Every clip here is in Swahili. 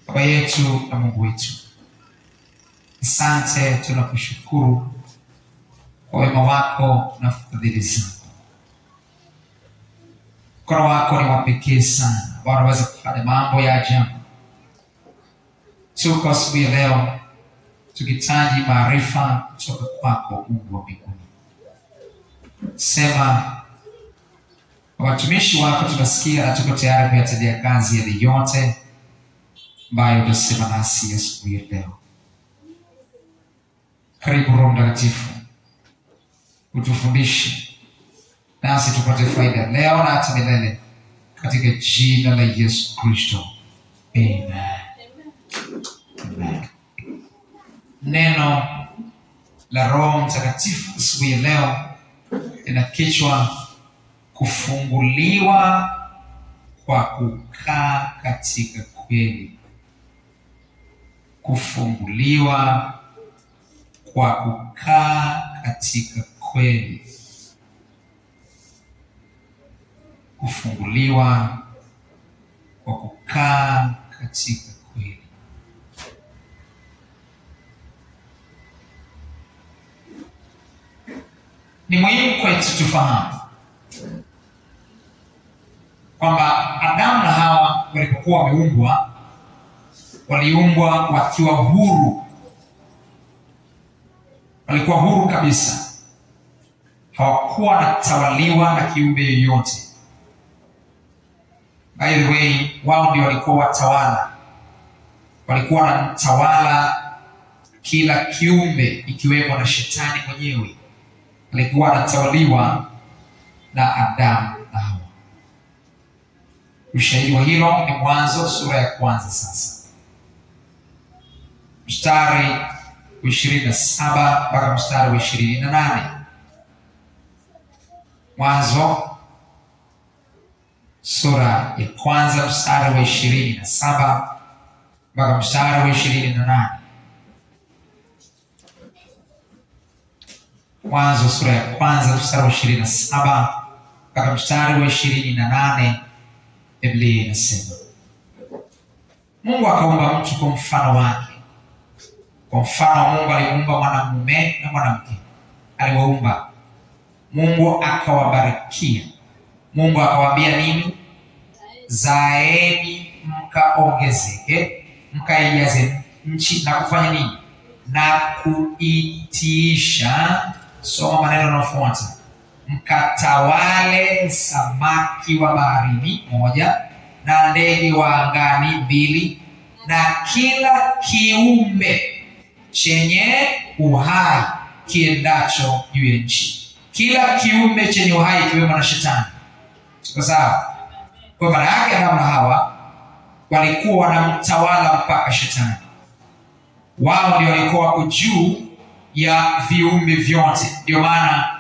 Baba yetu na Mungu wetu, asante, tunakushukuru kwa wema wako na fadhili zako. Mkono wako ni wa pekee sana, Bwana, unaweza kufanya mambo ya ajabu. Tuko asubuhi ya leo tukihitaji maarifa kutoka kwako, Mungu wa mbinguni. Sema watumishi wako tunasikia na tuko tayari kuyatendea kazi yale yote ambayo utasema nasi asubuhi ya leo. Karibu Roho Mtakatifu, utufundishe nasi tupate faida leo na hata milele, katika jina la Yesu Kristo. Amen. Amen. Neno la Roho Mtakatifu asubuhi ya leo ina kichwa kufunguliwa kwa kukaa katika kweli. Kufunguliwa kwa kukaa katika kweli. Kufunguliwa kwa kukaa katika kweli. Ni muhimu kwetu tufahamu kwamba Adamu na Hawa walipokuwa wameumbwa, waliumbwa wakiwa huru. Walikuwa huru kabisa. Hawakuwa wanatawaliwa na kiumbe yoyote. By the way, wao ndio walikuwa watawala. Walikuwa wanatawala kila kiumbe, ikiwemo na shetani mwenyewe. Alikuwa anatawaliwa na Adamu na Hawa. Ushahidi wa hilo ni Mwanzo sura ya 1 sasa. Mstari wa 27 mpaka mstari wa 28. Mwanzo sura ya 1 mstari wa 27 mpaka mstari wa 28. Mwanzo sura ya 1 mstari wa 27 mpaka mstari wa 28. Biblia inasema, Mungu akaumba mtu kwa mfano wake. Kwa mfano wa Mungu aliumba mwanamume na mwanamke. Aliwaumba. Mungu akawabarikia. Mungu akawaambia nini? Zaeni mkaongezeke, mkaijaze nchi na kufanya nini? Na kuitiisha. Soma maneno yanayofuata. Mkatawale samaki wa baharini 1, na ndege wa angani 2, na kila kiumbe chenye uhai kiendacho juu ya nchi. Kila kiumbe chenye uhai kiwemo na shetani. Tuko sawa? Kwa maana yake Adamu na Hawa walikuwa wanamtawala mpaka shetani. Wao ndio walikuwa wako juu ya viumbe vyote. Ndio maana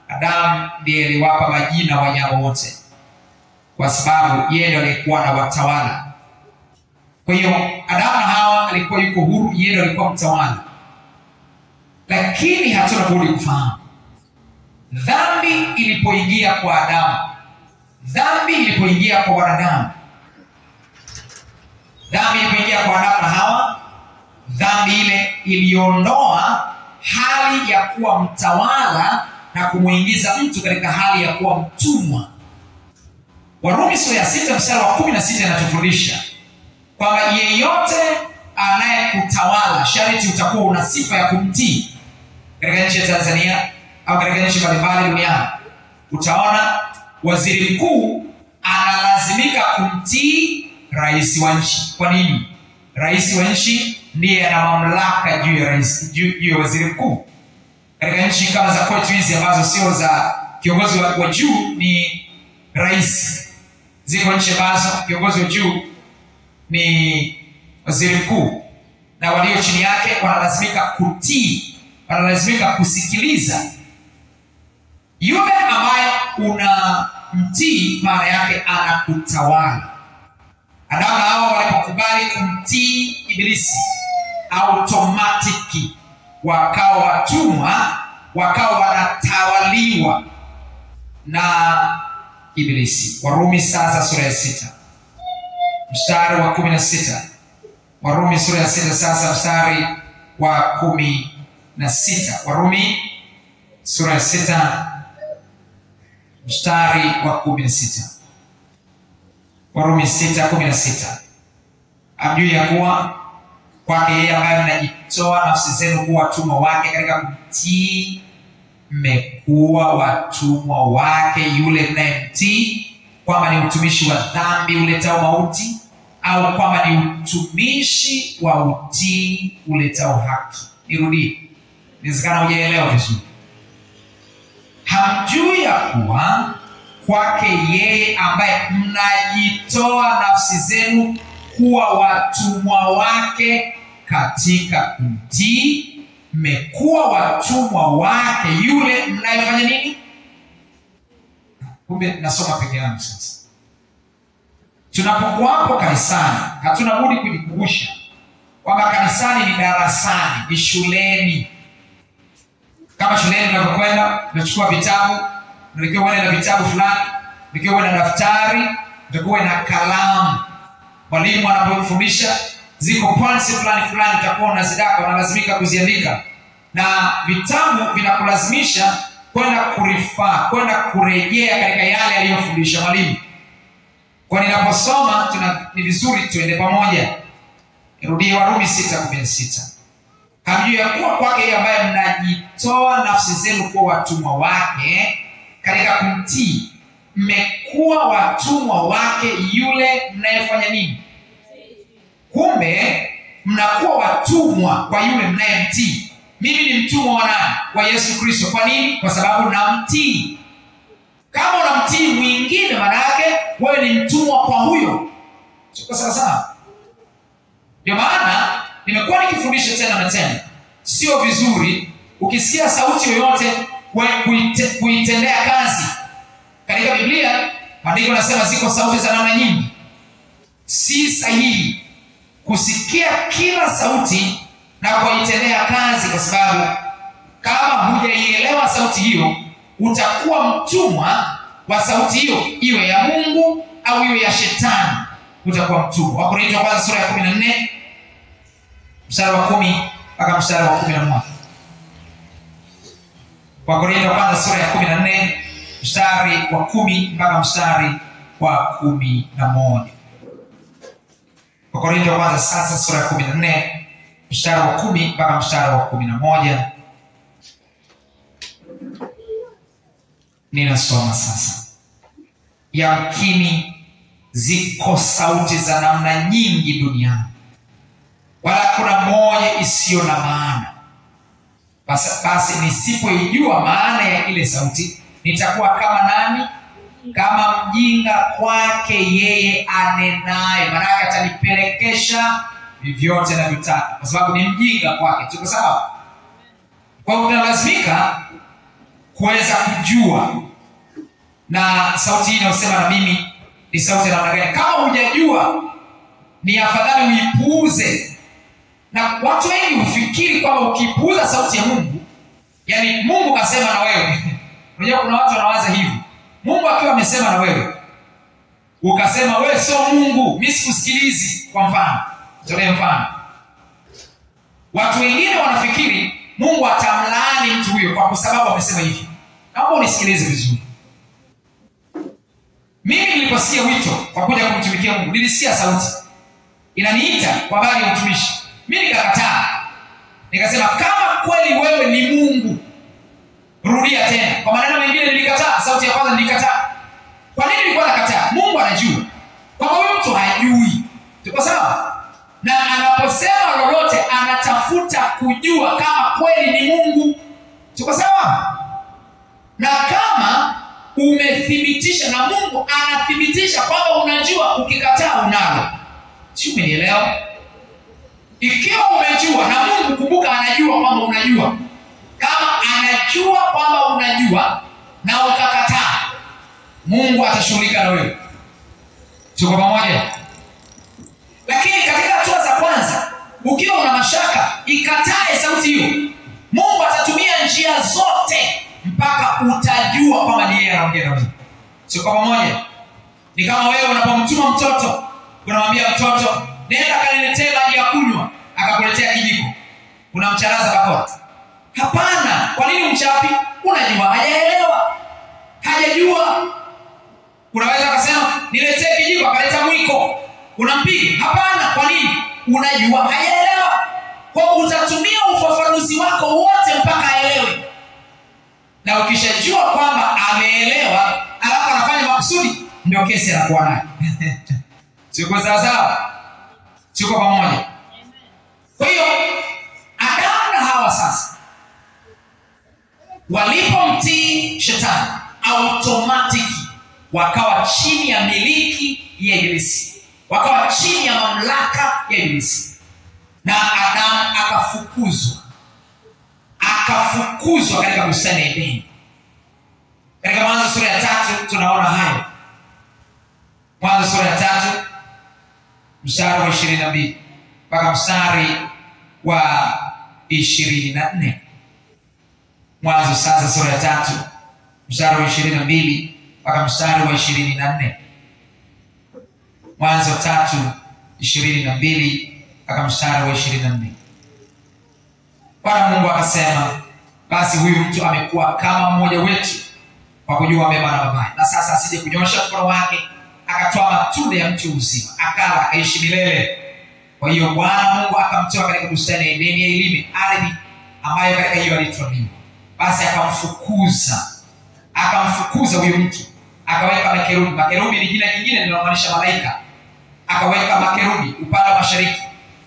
Adamu ndiye aliwapa majina wanyama wote, kwa sababu yeye ndiye alikuwa na watawala. Kwa hiyo Adamu na Hawa alikuwa yuko huru, yeye ndiye alikuwa mtawala. Lakini hatuna budi kufahamu, dhambi ilipoingia kwa Adamu, dhambi ilipoingia kwa wanadamu, dhambi ilipoingia kwa Adamu na Hawa, dhambi ile iliondoa hali ya kuwa mtawala na kumuingiza mtu katika hali ya kuwa mtumwa. Warumi sura ya 6 mstari wa 16 inatufundisha kwamba yeyote anayekutawala sharti utakuwa una sifa ya kumtii. Katika nchi ya Tanzania au katika nchi mbalimbali duniani, utaona waziri mkuu analazimika kumtii rais wa nchi. Kwa nini? Rais wa nchi ndiye ana mamlaka juu ya waziri mkuu. Katika nchi kama za kwetu hizi ambazo sio za kiongozi wa juu ni rais, ziko nchi ambazo kiongozi wa juu ni waziri mkuu, na walio chini yake wanalazimika kutii, wanalazimika kusikiliza. Yule ambaye unamtii maana yake anakutawala. Adamu na Hawa walipokubali kumtii Ibilisi, automatiki wakawa watumwa, wakawa wanatawaliwa na Ibilisi. Warumi sasa sura ya 6 mstari wa 16 Warumi sura ya 6 sasa mstari wa 16. Warumi sura ya 6 mstari wa 16. Warumi 6:16. Amjui ya kuwa kwake yeye ambaye mnajitoa nafsi zenu kuwa watumwa wake katika kumtii, mmekuwa watumwa wake yule mnayemtii, kwamba ni utumishi wa dhambi uletao mauti, au kwamba ni utumishi wa utii uletao haki. Nirudie, inawezekana hujaelewa vizuri. Hamjui ya kuwa kwake yeye ambaye mnajitoa nafsi zenu kuwa watumwa wake katika kumtii, mmekuwa watumwa wake yule mnayefanya nini? Kumbe nasoma peke yangu sasa. Tunapokuwapo kanisani, hatuna budi kujikumbusha kwamba kanisani ni darasani, ni shuleni. Kama shuleni unapokwenda, unachukua vitabu, unatakiwa uwe na vitabu fulani, unatakiwa uwe na daftari, unatakiwa uwe na kalamu. Mwalimu anapofundisha ziko points fulani utakuwa unazidaka, unalazimika kuziandika. Na vitabu vinakulazimisha kwenda kurifa, kwenda kurejea katika yale aliyofundisha mwalimu. Kwa ninaposoma ni vizuri tuende pamoja. Nirudie Warumi 6:16. Hamjui ya kuwa kwake yeye ambaye mnajitoa nafsi zenu kuwa watumwa wake katika kumtii, mmekuwa watumwa wake yule mnayefanya nini? Kumbe mnakuwa watumwa kwa yule mnayemtii. Mimi ni mtumwa wa nani? Wa Yesu Kristo. Kwa nini? Kwa sababu namtii. Kama unamtii mwingine, maana yake wewe ni mtumwa kwa huyo. Sio sawa sawa? Ndio maana nimekuwa nikifundisha tena na tena, sio vizuri ukisikia sauti yoyote kuitendea kazi. Katika Biblia maandiko yanasema ziko sauti za namna nyingi. Si sahihi kusikia kila sauti na kuitendea kazi, kwa sababu kama hujaielewa sauti hiyo, utakuwa mtumwa wa sauti hiyo, iwe ya Mungu au iwe ya shetani. Utakuwa mtumwa. Wakorintho wa kwanza sura ya 14 mstari wa 10 mpaka mstari wa 11. Wakorintho wa kwanza sura ya 14 mstari wa 10 mpaka mstari wa 11. Wakorintho wa kwanza sasa sura ya 14 mstari wa 10 mpaka mstari wa 11. Ninasoma sasa. Yamkini ziko sauti za namna nyingi duniani, wala kuna moja isiyo na maana. Basi nisipoijua maana ya ile sauti, nitakuwa kama nani? Kama mjinga kwake yeye anenaye. Maana atanipelekesha vivyote na vitaka, kwa sababu ni mjinga kwake. Tuko sawa? Kwa hiyo unalazimika kuweza kujua, na sauti hii inayosema na mimi ni sauti ya namna gani. Kama hujajua, ni afadhali uipuuze. Na watu wengi hufikiri kwamba ukipuuza sauti ya Mungu, yani Mungu kasema na wewe. Unajua kuna watu wanawaza hivi. Mungu akiwa amesema na wewe, ukasema wewe sio Mungu, mimi sikusikilizi, kwa mfano. Tolee mfano. Watu wengine wanafikiri Mungu atamlaani mtu huyo kwa sababu amesema hivi. Naomba unisikilize vizuri. Mimi niliposikia wito wa kuja kumtumikia Mungu, nilisikia sauti inaniita kwa habari ya utumishi. Mimi nikakataa. Nikasema kama kweli wewe ni Mungu, rudia tena. Kwa maneno mengine nilikataa. Sauti ya kwanza nilikataa. Kwa nini nilikuwa nakataa? Mungu anajua kwamba huyo mtu hajui. Tuko sawa? Na anaposema lolote anatafuta kujua kama kweli ni Mungu. Tuko sawa? Na kama umethibitisha, na Mungu anathibitisha kwamba unajua, ukikataa unalo. Sio, umenielewa? Ikiwa umejua, na Mungu kumbuka anajua kwamba unajua. Kama anajua kwamba unajua na ukakataa, Mungu atashughulika na wewe. Tuko pamoja? Lakini katika hatua za kwanza, ukiwa una mashaka, ikatae sauti hiyo. Mungu atatumia njia zote mpaka utajua kwamba ni yeye anaongea na wewe. Tuko pamoja? Ni kama wewe unapomtuma mtoto, unamwambia mtoto, nenda kaniletee maji ya kunywa, akakuletea kijiko, unamcharaza bakora? Hapana. Kwa nini mchapi? Unajua hajaelewa, hajajua. Unaweza kusema niletee kijiko, akaleta mwiko, unampiga? Hapana. Kwa nini? Unajua hajaelewa. Kwa utatumia ufafanuzi wako wote mpaka aelewe. Na ukishajua kwamba ameelewa alafu anafanya makusudi, ndio kesi anakuwa nayo. Tuko sawa? Tuko pamoja? Kwa hiyo Adamu na Hawa sasa walipomtii shetani, automatiki wakawa chini ya miliki ya Ibilisi, wakawa chini ya mamlaka ya Ibilisi. Na Adamu akafukuzwa katika bustani ya Edeni. Katika Mwanzo sura ya 3 tunaona hayo. Mwanzo sura ya 3 mstari wa 22 mpaka mstari wa 24. Mwanzo sasa sura ya 3 mstari wa 22 mpaka mstari wa 24. Mwanzo 3:22 mpaka mstari wa 24. Bwana Mungu akasema, basi huyu mtu amekuwa kama mmoja wetu kwa kujua mema na mabaya, na sasa asije kunyosha mkono wake akatoa matunda ya mti uzima akala akaishi milele. Kwa hiyo Bwana Mungu akamtoa katika bustani ya Edeni ilime ardhi ambayo katika hiyo alitwaliwa. Basi akamfukuza huyo mtu, akaweka makerubi. Makerubi ni jina lingine linalomaanisha malaika. Akaweka makerubi upande wa mashariki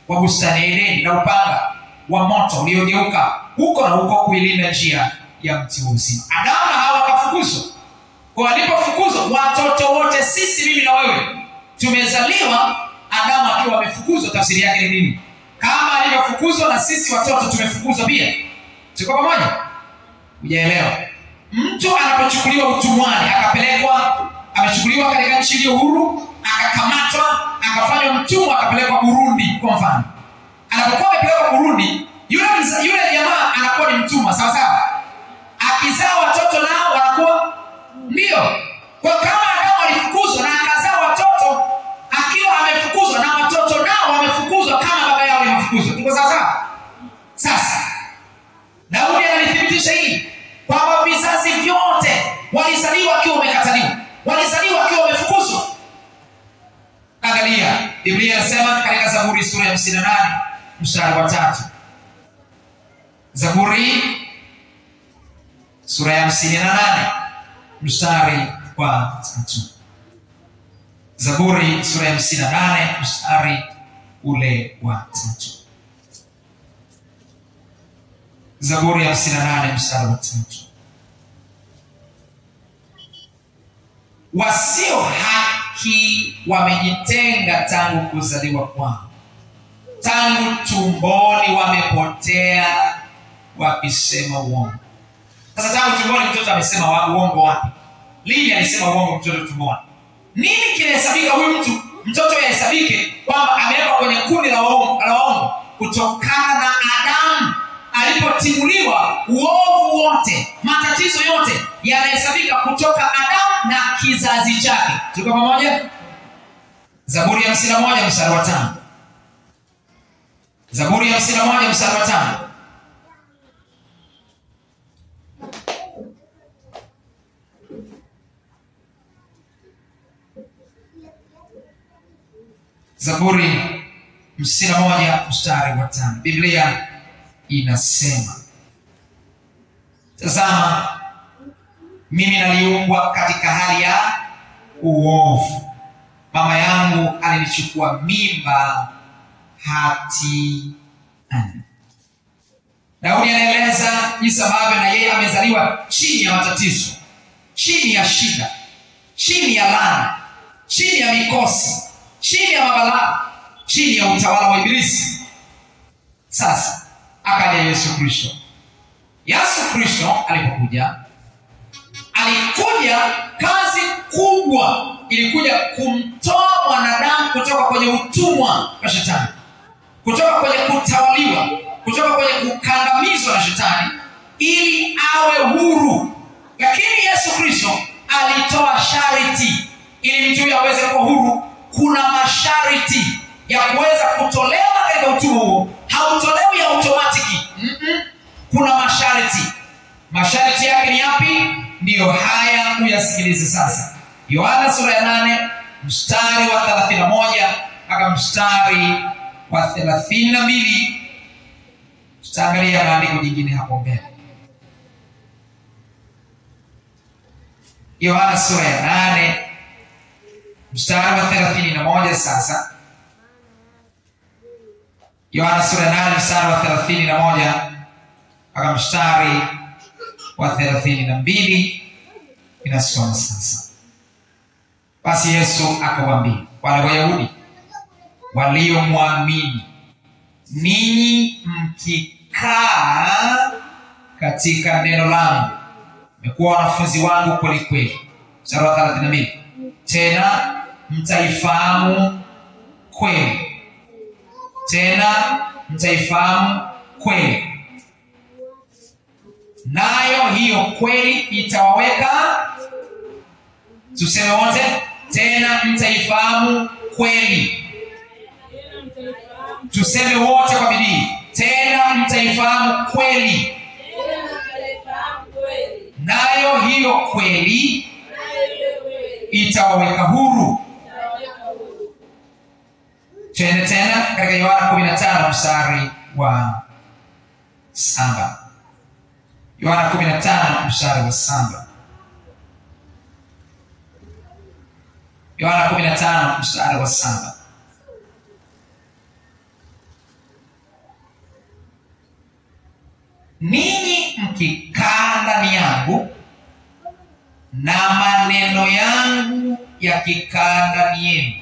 wa bustani ya Edeni, na upanga wa moto uliogeuka huko na huko kuilinda njia ya mti uzima. Adamu na Hawa wakafukuzwa. Kwa walipofukuzwa, watoto wote sisi, mimi na wewe, tumezaliwa Adamu akiwa amefukuzwa. Tafsiri yake ni nini? Kama alivyofukuzwa, na sisi watoto tumefukuzwa pia. Tuko pamoja? Hujaelewa? Mtu anapochukuliwa utumwani, amechukuliwa katika nchi iliyo huru, akakamatwa, akafanywa mtumwa, akapelekwa Burundi kwa mfano. Anapokuwa amepelekwa Burundi, yule jamaa anakuwa ni mtumwa, sawa sawa? Akizaa watoto nao wanakuwa ndio. Kwa kama Adamu alifukuzwa na akazaa watoto akiwa amefukuzwa, na watoto nao wamefukuzwa kama baba yao alifukuzwa. Tuko sawa sawa? Sasa Daudi analithibitisha hili kwamba vizazi vyote walizaliwa wakiwa wamekataliwa, walizaliwa wakiwa wamefukuzwa. Angalia, Biblia inasema katika Zaburi sura ya 58 mstari wa 3. Zaburi sura ya 58 mstari wa 3. Zaburi sura ya 58 mstari ule wa 3. Zaburi ya 58 mstari wa 3. Wasio haki wamejitenga tangu kuzaliwa kwao, tangu tumboni wamepotea wakisema uongo. Sasa tangu tumboni mtoto amesema uongo wapi? Lini alisema uongo mtoto tumboni? Nini kinahesabika huyu mtoto yahesabike kwamba amewekwa kwenye kundi la waongo? Kutokana na Adamu alipotimuliwa, uovu wote, matatizo yote yanahesabika kutoka Adamu na kizazi chake. Tuko pamoja? Zaburi ya 51 mstari wa 5. Zaburi ya 51 mstari wa 5. Zaburi 51 mstari wa 5. Biblia inasema, tazama, mimi naliumbwa katika hali ya uovu, mama yangu alinichukua mimba hatiani. Daudi anaeleza jinsi ambavyo na yeye amezaliwa chini ya matatizo, chini ya shida, chini ya laana, chini ya mikosi, chini ya mabalaa, chini ya utawala wa Ibilisi. Sasa akaja Yesu Kristo. Yesu Kristo alipokuja, alikuja kazi kubwa, ilikuja kumtoa mwanadamu kutoka kwenye utumwa wa shetani, kutoka kwenye kutawaliwa, kutoka kwenye kukandamizwa na shetani, ili awe huru. Lakini Yesu Kristo alitoa sharti ili mtu aweze kuwa huru. Kuna masharti. ya kuweza kutolewa katika utumwa huo hautolewi automatiki. Kuna masharti. Masharti yake ni yapi? Ndiyo haya uyasikilize sasa. Yohana sura ya 8 mstari wa 31 mpaka mstari wa 32. Tutaangalia maandiko jingine hapo mbele. Yohana sura ya 8 mstari wa 31 sasa. Yohana sura ya 8 mstari wa 31 mpaka mstari wa 32 inasoma sasa. Basi Yesu akawaambia wale Wayahudi waliomwamini, ninyi mkikaa katika neno langu mmekuwa wanafunzi wangu kweli kweli. Mstari wa 32, tena mtaifahamu kweli, tena mtaifahamu kweli, nayo hiyo kweli itawaweka. Tuseme wote, tena mtaifahamu kweli. Tuseme wote kwa bidii, tena mtaifahamu kweli, nayo hiyo kweli itawaweka huru. Twende tena katika Yohana 15 mstari wa 7. Yohana 15 mstari wa 7. Yohana 15 mstari wa 7. Ninyi mkikaa ndani yangu na maneno yangu yakikaa ndani yenu,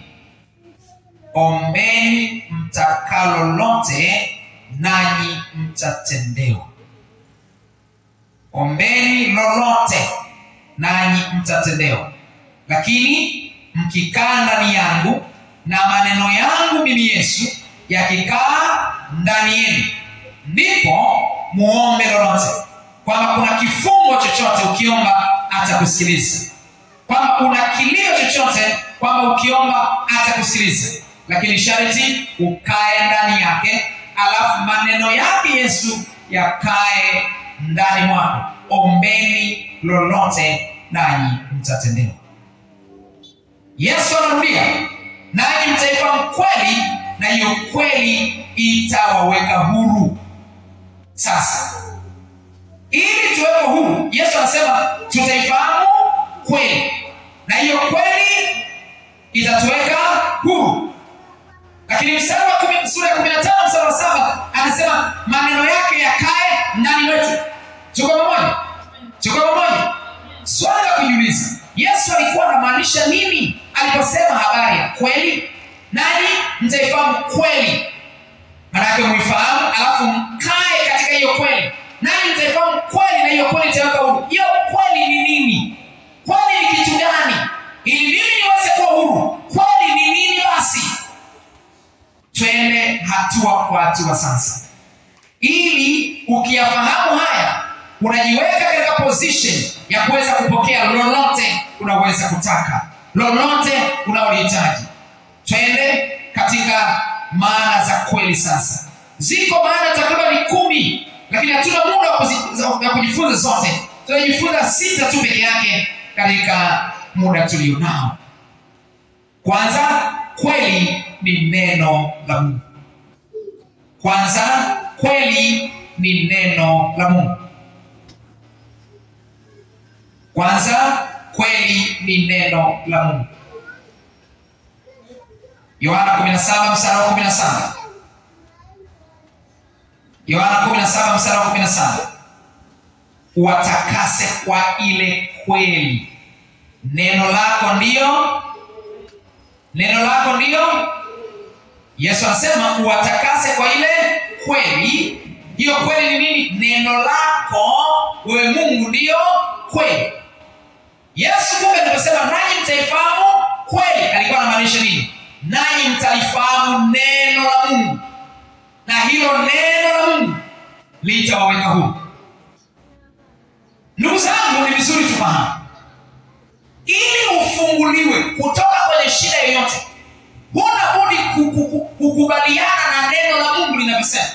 ombeni mtakalo lote nanyi mtatendewa. Ombeni lolote nanyi mtatendewa. Lakini mkikaa ndani yangu na maneno yangu mimi Yesu yakikaa ndani yenu, ndipo muombe lolote. Kwamba kuna kifungo chochote ukiomba atakusikiliza. Kwamba kuna kilio chochote kwamba ukiomba atakusikiliza. Lakini sharti ukae ndani yake, alafu maneno yake Yesu yakae ndani mwako. Ombeni lolote nanyi mtatendewa. Yesu anarudia, nanyi mtaifahamu kweli, na hiyo kweli itawaweka huru. Sasa ili tuweko huru, Yesu anasema tutaifahamu kweli, na hiyo kweli itatuweka huru. Lakini mstari wa sura ya 15 mstari wa 7 anasema maneno yake yakae ndani mwetu. Tuko pamoja? Tuko pamoja? Swali la kujiuliza, Yesu alikuwa anamaanisha nini aliposema habari ya kweli? Nani mtaifahamu kweli? Maana yake muifahamu, alafu mkae katika hiyo kweli. Nani mtaifahamu kweli, na hiyo kweli itaweka huru. Hiyo kweli ni nini? Kweli ni kitu gani? Ili mimi niweze kuwa huru, kweli ni nini basi? Twende hatua kwa hatua sasa. Ili ukiyafahamu haya, unajiweka katika position ya kuweza kupokea lolote unaweza kutaka, lolote unalohitaji. Twende katika maana za kweli sasa. Ziko maana takriban 10, lakini hatuna muda wa kujifunza zote. Tunajifunza 6 tu peke yake katika muda tulionao. Kwanza, kweli ni neno la Mungu. Kwanza, kweli ni neno la Mungu. Kwanza, kweli ni neno la Mungu. Yohana 17 mstari wa 17. Yohana 17 mstari wa 17. Watakase kwa ile kweli. Neno lako ndio. Neno lako ndio. Yesu anasema uwatakase kwa ile kweli. Hiyo kweli ni nini? Neno lako wewe Mungu ndio kweli. Yesu kumbe aliposema nanyi mtaifahamu kweli, alikuwa anamaanisha nini? Nanyi mtaifahamu neno la Mungu, na hilo neno la Mungu litawaweka huru. Ndugu zangu, ni vizuri tufahamu, ili ufunguliwe kutoka kwenye shida yoyote, huna budi kukubaliana na neno la Mungu linavyosema.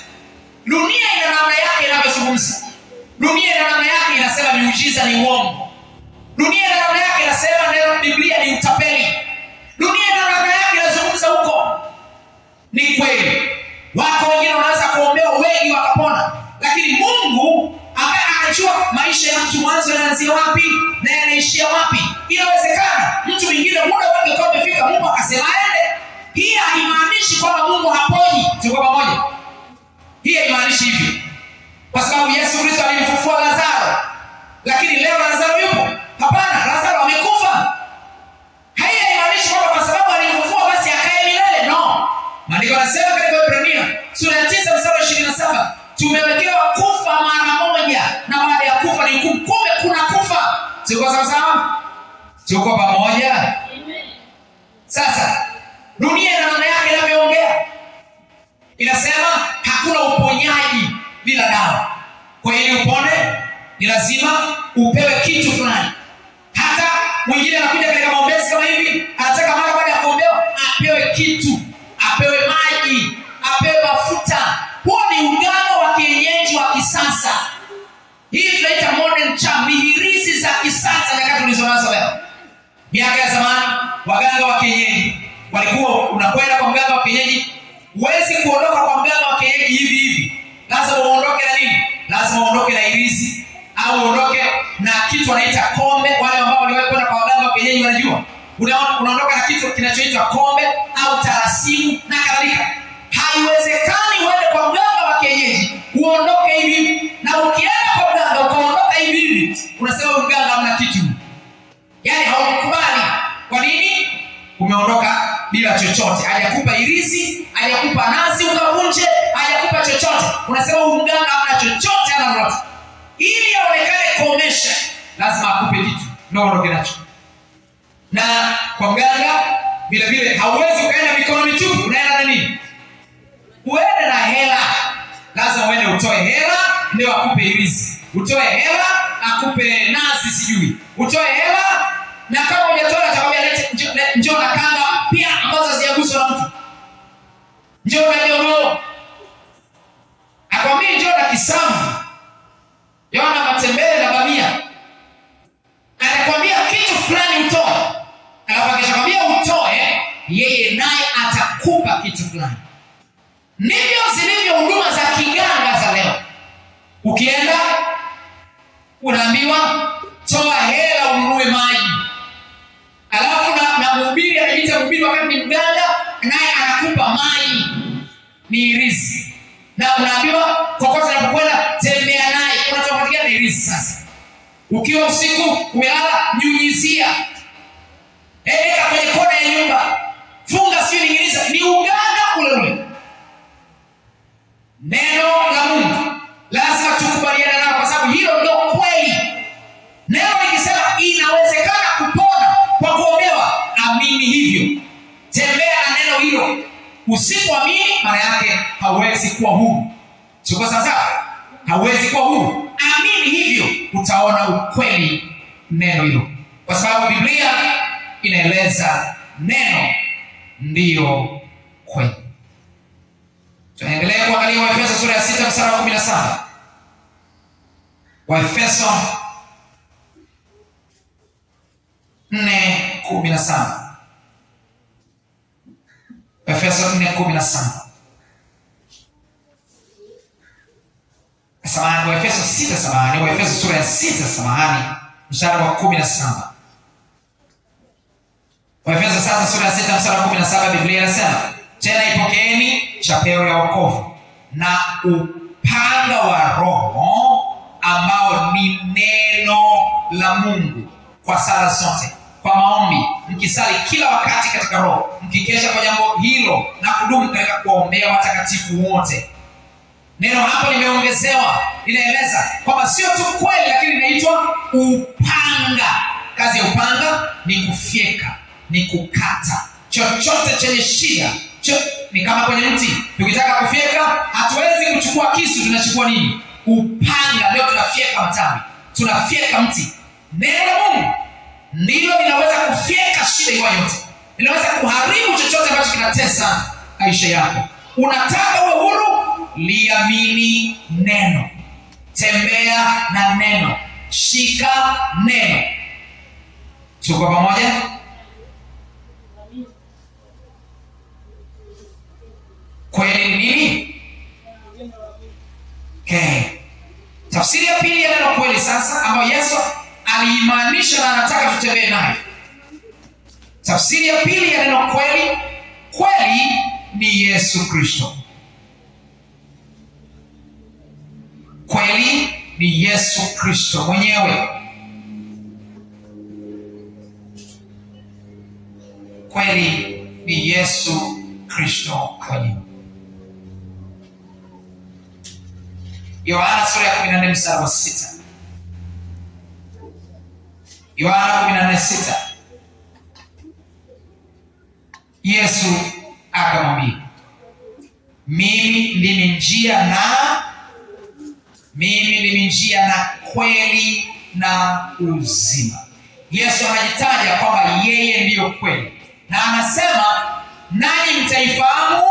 Dunia ina namna yake inavyozungumza. Dunia ina namna yake inasema miujiza ni uongo. Dunia ina namna yake inasema neno Biblia ni utapeli. Dunia ina namna yake inazungumza huko. Ni kweli. Wako wengine wanaweza kuombewa wengi wakapona. Lakini Mungu ambaye anajua maisha ya mtu mwanzo yanaanzia wapi na yanaishia wapi. Inawezekana mtu mwingine muda wake ukawa umefika, Mungu akasema aende. Hii haimaanishi kwamba Mungu haponyi. Tuko pamoja? Hii haimaanishi hivyo. Kwa sababu Yesu Kristo alimfufua Lazaro. Lakini leo Lazaro yupo? Hapana, Lazaro amekufa. Hii haimaanishi kwamba kwa sababu alimfufua basi akae milele. No. Maandiko yanasema katika Waebrania sura ya 9 mstari 27, tumewekewa kufa mara moja na baada ya kufa ni hukumu. Kumbe kuna kufa. Tuko sawa sawa? Tuko pamoja? Amen. Sasa dunia ina namna yake inavyoongea. Inasema hakuna uponyaji bila dawa. Kwa hiyo upone ni lazima upewe kitu fulani. Hata mwingine anakuja katika maombezi kama hivi, anataka mara baada ya kuombewa apewe kitu, apewe maji, apewe mafuta. Huo ni uganga wa kienyeji wa kisasa. Hii tunaita modern charm, hirizi za kisasa nyakati tulizonazo leo. Miaka ya zamani waganga wa kienyeji walikuwa unakwenda kwa mganga wa kienyeji, huwezi kuondoka kwa mganga wa kienyeji hivi hivi. Lazima uondoke na nini? Lazima uondoke na hirizi au uondoke na kitu wanaita kombe. Wale ambao waliwahi kwenda kwa waganga wa kienyeji wanajua. Unaondoka na kitu kinachoitwa kombe au tarasimu na kadhalika. Haiwezekani uende kwa mganga wa kienyeji uondoke hivi, na ukienda kwa mganga ukaondoka hivi hivi, unasema mganga hamna kitu. Yaani haukubali. Kwa nini? Umeondoka bila chochote. Hajakupa hirizi, hajakupa nazi ukavunje, hajakupa chochote. Unasema mganga hamna chochote, hana lolote. Ili aonekane komesha, lazima akupe kitu ndio uondoke nacho. Na kwa mganga vile vile hauwezi ukaenda mikono mitupu. Unaenda na nini? Uende na hela. Lazima uende utoe hela ndio akupe hirizi. Utoe hela akupe nazi sijui. Utoe hela, na kama hujatoa atakwambia njoo na kanga pia ambazo hazijaguswa na mtu. Njoo na jogoo. Akwambia njoo na kisamvu. Yona matembele na bamia. Anakwambia kitu fulani utoe. Alafu akishakwambia utoe, yeye naye atakupa kitu fulani. Ndivyo zilivyo huduma za kiganga za leo. Ukienda unaambiwa toa hela ununue maji. Alafu na mhubiri anajiita mhubiri wakati ni mganga, naye anakupa maji. Ni hirizi. Na unaambiwa kokote unapokwenda tembea naye. Unachofuatilia ni hirizi sasa. Ukiwa usiku umelala, nyunyizia. Eka kwenye kona ya nyumba. Funga sio ningiliza. Ni uganga ule ule. Neno la Mungu lazima tukubaliane nalo, kwa sababu hilo ndio kweli. Neno likisema inawezekana kupona kwa kuombewa, amini hivyo. Tembea na neno hilo. Usipoamini maana yake hauwezi kuwa huru. Sio sasa? Hauwezi kuwa huru. Amini hivyo, utaona ukweli neno hilo. Kwa sababu Biblia inaeleza neno ndio kweli. Tunaendelea kuangalia Waefeso sura ya 6 mstari wa 17. Waefeso 4:17. Waefeso 4:17. Samahani, Waefeso 6 samahani, Waefeso sura ya 6 samahani, mstari wa 17. Waefeso sasa sura ya 6 mstari wa 17, Biblia inasema, tena ipokeeni chapeo ya wokovu na upanga wa Roho ambao ni neno la Mungu, kwa sala zote kwa maombi mkisali kila wakati katika Roho, mkikesha kwa jambo hilo na kudumu katika kuombea watakatifu wote. Neno hapo limeongezewa, linaeleza kwamba sio tu kweli, lakini inaitwa upanga. Kazi ya upanga ni kufyeka, ni kukata chochote chenye shida. Ni kama kwenye mti, tukitaka kufyeka hatuwezi kuchukua kisu, tunachukua nini? Upanga. Leo tunafyeka matawi, tunafyeka mti. Neno la Mungu ndilo linaweza kufyeka shida hiyo yote. Linaweza kuharibu chochote ambacho kinatesa maisha yako. Unataka uwe huru? Liamini neno. Tembea na neno. Shika neno. Tuko pamoja? Kweli ni nini? Okay. Tafsiri ya pili ya neno kweli sasa, ambayo Yesu aliimaanisha na anataka tutembee nayo. Tafsiri ya pili ya neno kweli, kweli ni Yesu Kristo. Kweli ni Yesu Kristo mwenyewe. Kweli ni Yesu Kristo mwenyewe. Yohana sura ya 14 mstari wa 6. Yohana 14:6. Yesu akamwambia, mimi ndimi njia na kweli na uzima. Yesu anajitaja kwamba yeye ndiyo kweli, na anasema nanyi mtaifahamu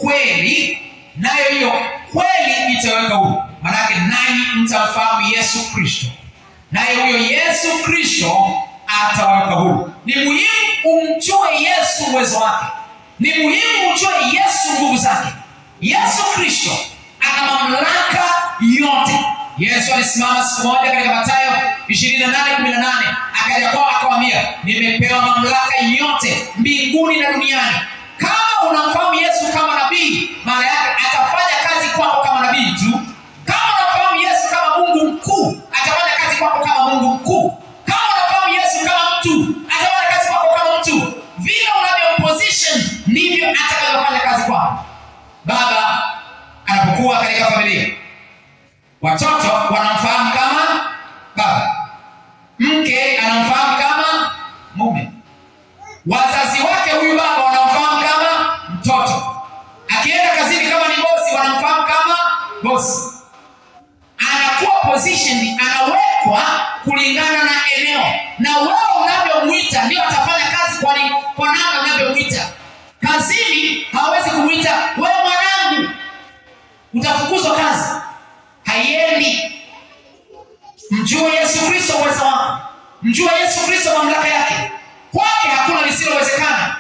kweli, nayo hiyo kweli itaweka huru. Maana nanyi mtamfahamu Yesu Kristo, naye huyo Yesu Kristo ataweka huru. Ni muhimu umjue Yesu uwezo wake. Ni muhimu umjue Yesu nguvu zake. Yesu Kristo ana mamlaka yote. Yesu alisimama siku moja katika Mathayo 28:18, akaja kwao akawaambia, nimepewa mamlaka yote mbinguni na duniani. Kama unamfahamu Yesu kama nabii, maana yake atafanya kazi kwako kama nabii tu. Kama unamfahamu Yesu kama Mungu mkuu, atafanya kazi kwako kama Mungu mkuu. Kama unamfahamu Yesu kama mtu, atafanya kazi kwako kama mtu. Vile unavyoposition ndivyo atakavyofanya kazi kwako. Baba anapokuwa katika familia, watoto wanamfahamu kama baba. Mke anamfahamu kama mume. Wazazi wake huyu baba wanamfahamu kama mtoto. Akienda kazini kama ni bosi, wanamfahamu kama bosi. Anakuwa position, anawekwa kulingana na eneo. Na wewe unavyomuita ndio atafanya kazi kwa namna unavyomuita. Kazini hawezi kumuita wewe mwanangu, utafukuzwa kazi. Haiendi. Mjue Yesu Kristo uwezo wake. Mjue Yesu Kristo mamlaka yake. Kwake hakuna lisilowezekana.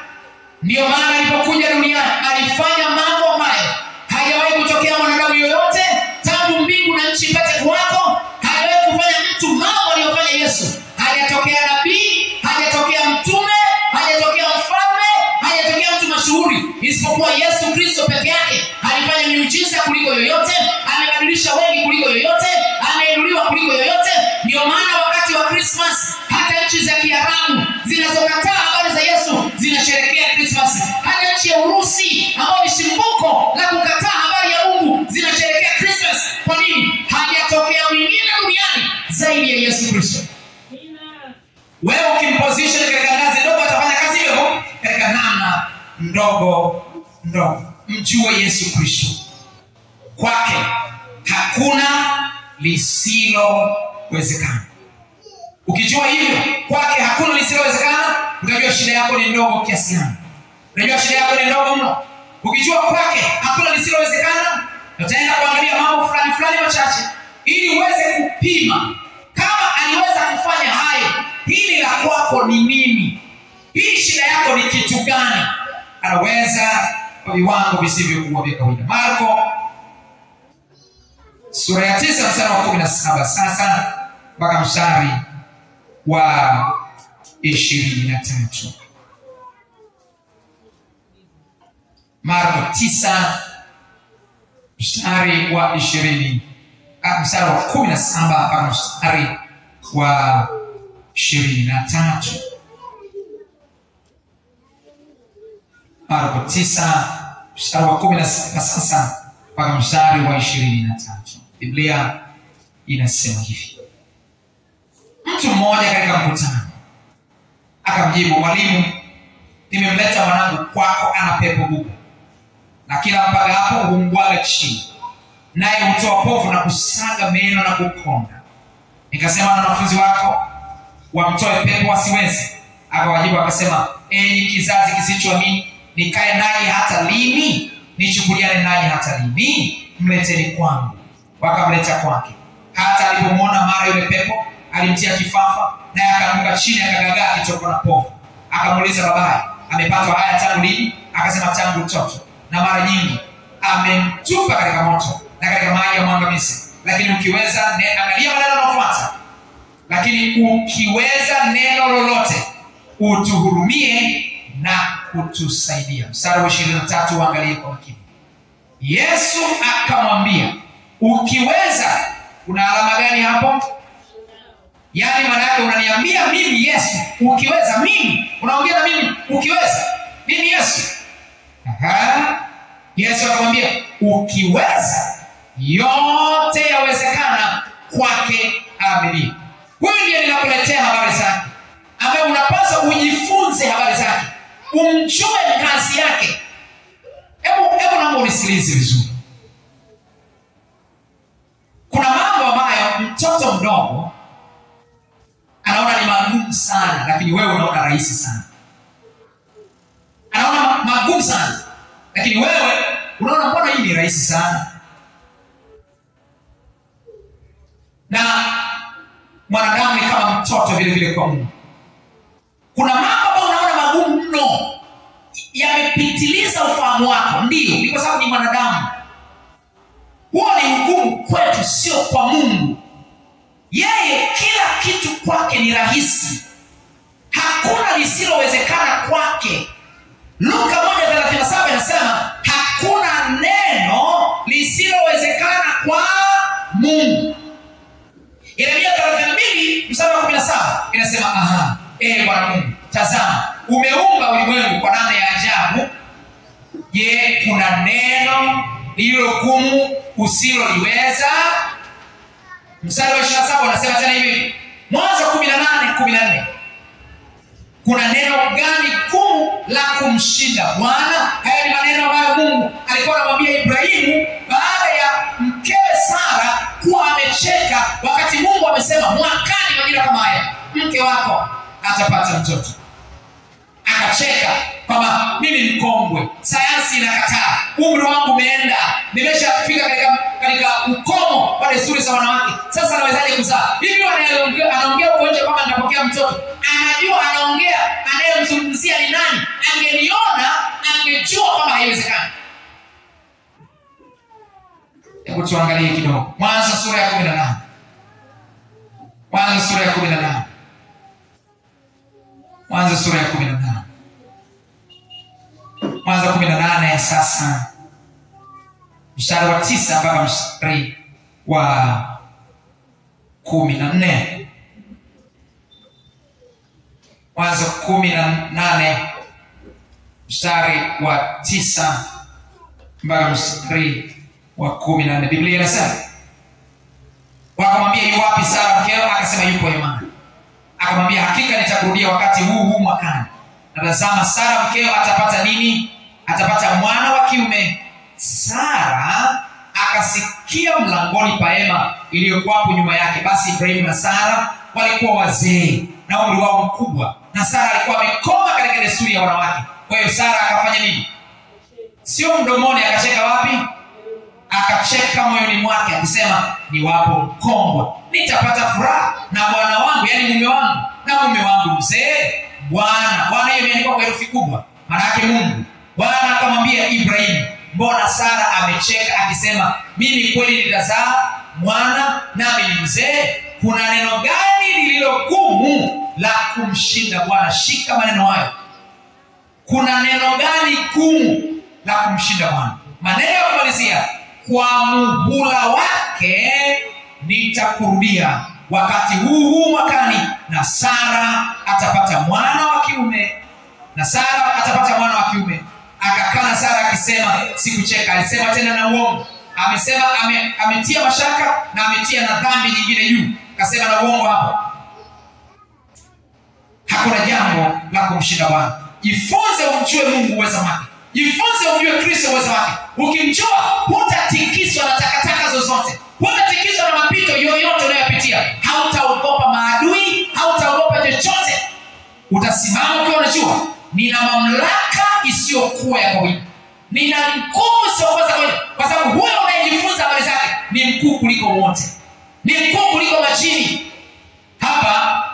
Ndio maana alipokuja duniani alifanya mambo ambayo hajawahi kutokea mwanadamu yoyote tangu mbingu na nchi ipate kuwako. Hajawahi kufanya mtu mambo aliyofanya Yesu. Hajatokea nabii, hajatokea mtume, hajatokea mfalme, hajatokea mtu mashuhuri, isipokuwa Yesu Kristo peke yake. Alifanya miujiza kuliko yoyote, amebadilisha wengi kuliko yoyote, ameinuliwa kuliko yoyote. Ndio maana wakati wa Christmas hata nchi za Kiarabu zinazokataa habari za Yesu zinasherehekea Christmas. Hata nchi ya Urusi ambayo ni shimbuko la kukataa habari ya Mungu zinasherehekea Christmas. Kwa nini? Hajatokea mwingine duniani zaidi ya Yesu Kristo. Wewe ukimposition katika ngazi ndogo atafanya kazi hiyo katika namna ndogo ndogo. Mjue Yesu Kristo. Kwake hakuna lisilowezekana. Ukijua hivyo, kwake hakuna lisilowezekana, unajua shida yako ni ndogo kiasi gani. Unajua shida yako ni ndogo mno. Ukijua kwake hakuna lisilowezekana, utaenda kuangalia mambo fulani machache ili uweze kupima kama aliweza kufanya hayo, hili la kwako ni nini? Hii shida yako ni kitu gani? Anaweza kwa viwango visivyokuwa vya kawaida. Marko sura ya 9 mstari wa 17 sasa mpaka mstari wa 23. Marko 9 mstari wa 20, mstari wa 17 mpaka mstari wa 23. Marko 9 mstari wa 17 sasa mpaka mstari wa 23. Biblia inasema hivi: mtu mmoja katika mkutano akamjibu, mwalimu, nimemleta mwanangu kwako, ana pepo bubu, na kila mpaka hapo humbwaga chini, naye hutoa povu na kusaga meno na kukonda. Nikasema na wanafunzi wako wamtoe pepo wasiwezi. Akawajibu akasema, enyi kizazi kisichoamini Nikae naye hata lini? Nichukuliane naye hata lini? Mleteni kwangu. Wakamleta kwake. Hata alipomwona mara yule pepo, alimtia kifafa, naye akaanguka chini akagagaa akitokwa na povu. Akamuuliza babaye, amepatwa haya tangu lini? Akasema, tangu utoto, na mara nyingi amemtupa katika moto na katika maji ya mwangamizi. Lakini ukiweza, angalia maneno yanayofuata, lakini ukiweza neno lolote, utuhurumie na kutusaidia. Mstari wa 23 uangalie kwa makini. Yesu akamwambia, ukiweza. Kuna alama gani hapo? Yaani maana yake unaniambia mimi Yesu, ukiweza. Mimi unaongea na mimi, ukiweza. Mimi Yesu. Yesu akamwambia, ukiweza, yote yawezekana kwake aaminiye. Huyu ndiye ninakuletea habari zake, ambaye unapaswa ujifunze habari zake, umjue kazi yake. Hebu naomba unisikilize vizuri. Kuna mambo ambayo mtoto mdogo anaona ni magumu sana, lakini wewe unaona rahisi sana. Anaona magumu sana, lakini wewe unaona mbona hii ni rahisi sana. Na mwanadamu ni kama mtoto vile vile kwa Mungu. Kuna mambo ambayo unaona magumu mno, yamepitiliza ufahamu wako. Ndio, ni kwa sababu ni mwanadamu. Huo ni ugumu kwetu, sio kwa Mungu. Yeye kila kitu kwake ni rahisi. Hakuna lisilowezekana kwake. Luka 1:37 inasema hakuna neno lisilowezekana kwa Mungu. Yeremia 32:17 inasema Bwana Mungu, tazama, umeumba ulimwengu kwa namna ya ajabu. Je, kuna neno lililo gumu usiloliweza? Mstari wa 27 unasema tena hivi, Mwanzo 18:14, kuna neno gani gumu la kumshinda Bwana? Haya ni maneno ambayo Mungu alikuwa anamwambia Ibrahimu baada ya mkewe Sara kuwa amecheka, wakati Mungu amesema mwakani majira kama haya mke wako atapata mtoto. Akacheka kwamba mimi mkongwe, sayansi inakataa, umri wangu umeenda, nimeshafika katika ukomo wa desturi za wanawake, sasa nawezaje kuzaa? Hivi anaongea huko nje kama nitapokea mtoto. Anajua anaongea, anayemzungumzia ni nani. Angeniona, angejua kama haiwezekani. Hebu tuangalie kidogo. Mwanzo sura ya 18. Mwanzo sura ya 18. Mwanzo sura ya 18. Mwanzo 18 sasa. Mstari wa 9 mpaka mstari wa 14. Mwanzo 18 mstari wa 9 mpaka mstari wa 14. Biblia inasema, wakamwambia, yu wapi Sara mkeo? Akasema, yupo hemani. Akamwambia, hakika nitakurudia wakati huu mwakani, na tazama, Sara mkeo atapata nini? Atapata mwana wa kiume. Sara akasikia mlangoni pa hema iliyokuwa hapo nyuma yake. Basi Ibrahimu na Sara walikuwa wazee na umri wao mkubwa, na Sara alikuwa amekoma katika desturi ya wanawake. Kwa hiyo Sara akafanya nini? Sio mdomoni, akacheka wapi? Akacheka moyoni mwake akisema, niwapo mkongwe nitapata furaha, na bwana wangu, yani mume wangu, na mume wangu mzee. Bwana hiyo imeandikwa kwa herufi kubwa, maana yake Mungu. Bwana akamwambia Ibrahimu, mbona Sara amecheka akisema, mimi kweli nitazaa mwana nami ni mzee? Kuna neno gani lililo gumu la kumshinda Bwana? Shika maneno hayo. Kuna neno gani gumu la kumshinda Bwana? Maneno ya kumalizia, kwa muhula wake nitakurudia wakati huu mwakani, na Sara atapata mwana wa kiume. Na Sara atapata mwana wa kiume. Akakana Sara akisema, sikucheka. Alisema tena na uongo. Amesema ametia mashaka na ametia na dhambi nyingine juu. Akasema na uongo hapo. Hakuna jambo la kumshinda Bwana. Jifunze umjue Mungu uweza wake. Jifunze umjue Kristo uweza wake. Ukimjua hutatikiswa na takataka zozote. Hutatikiswa na mapito yoyote unayopitia. Hautaogopa maadui, hautaogopa chochote. Utasimama ukiwa unajua nina mamlaka isiyokuwa ya kawaida. Nina nguvu isiyokuwa ya kawaida, kwa sababu huyo unayejifunza habari zake ni mkuu kuliko wote, ni mkuu kuliko majini. Hapa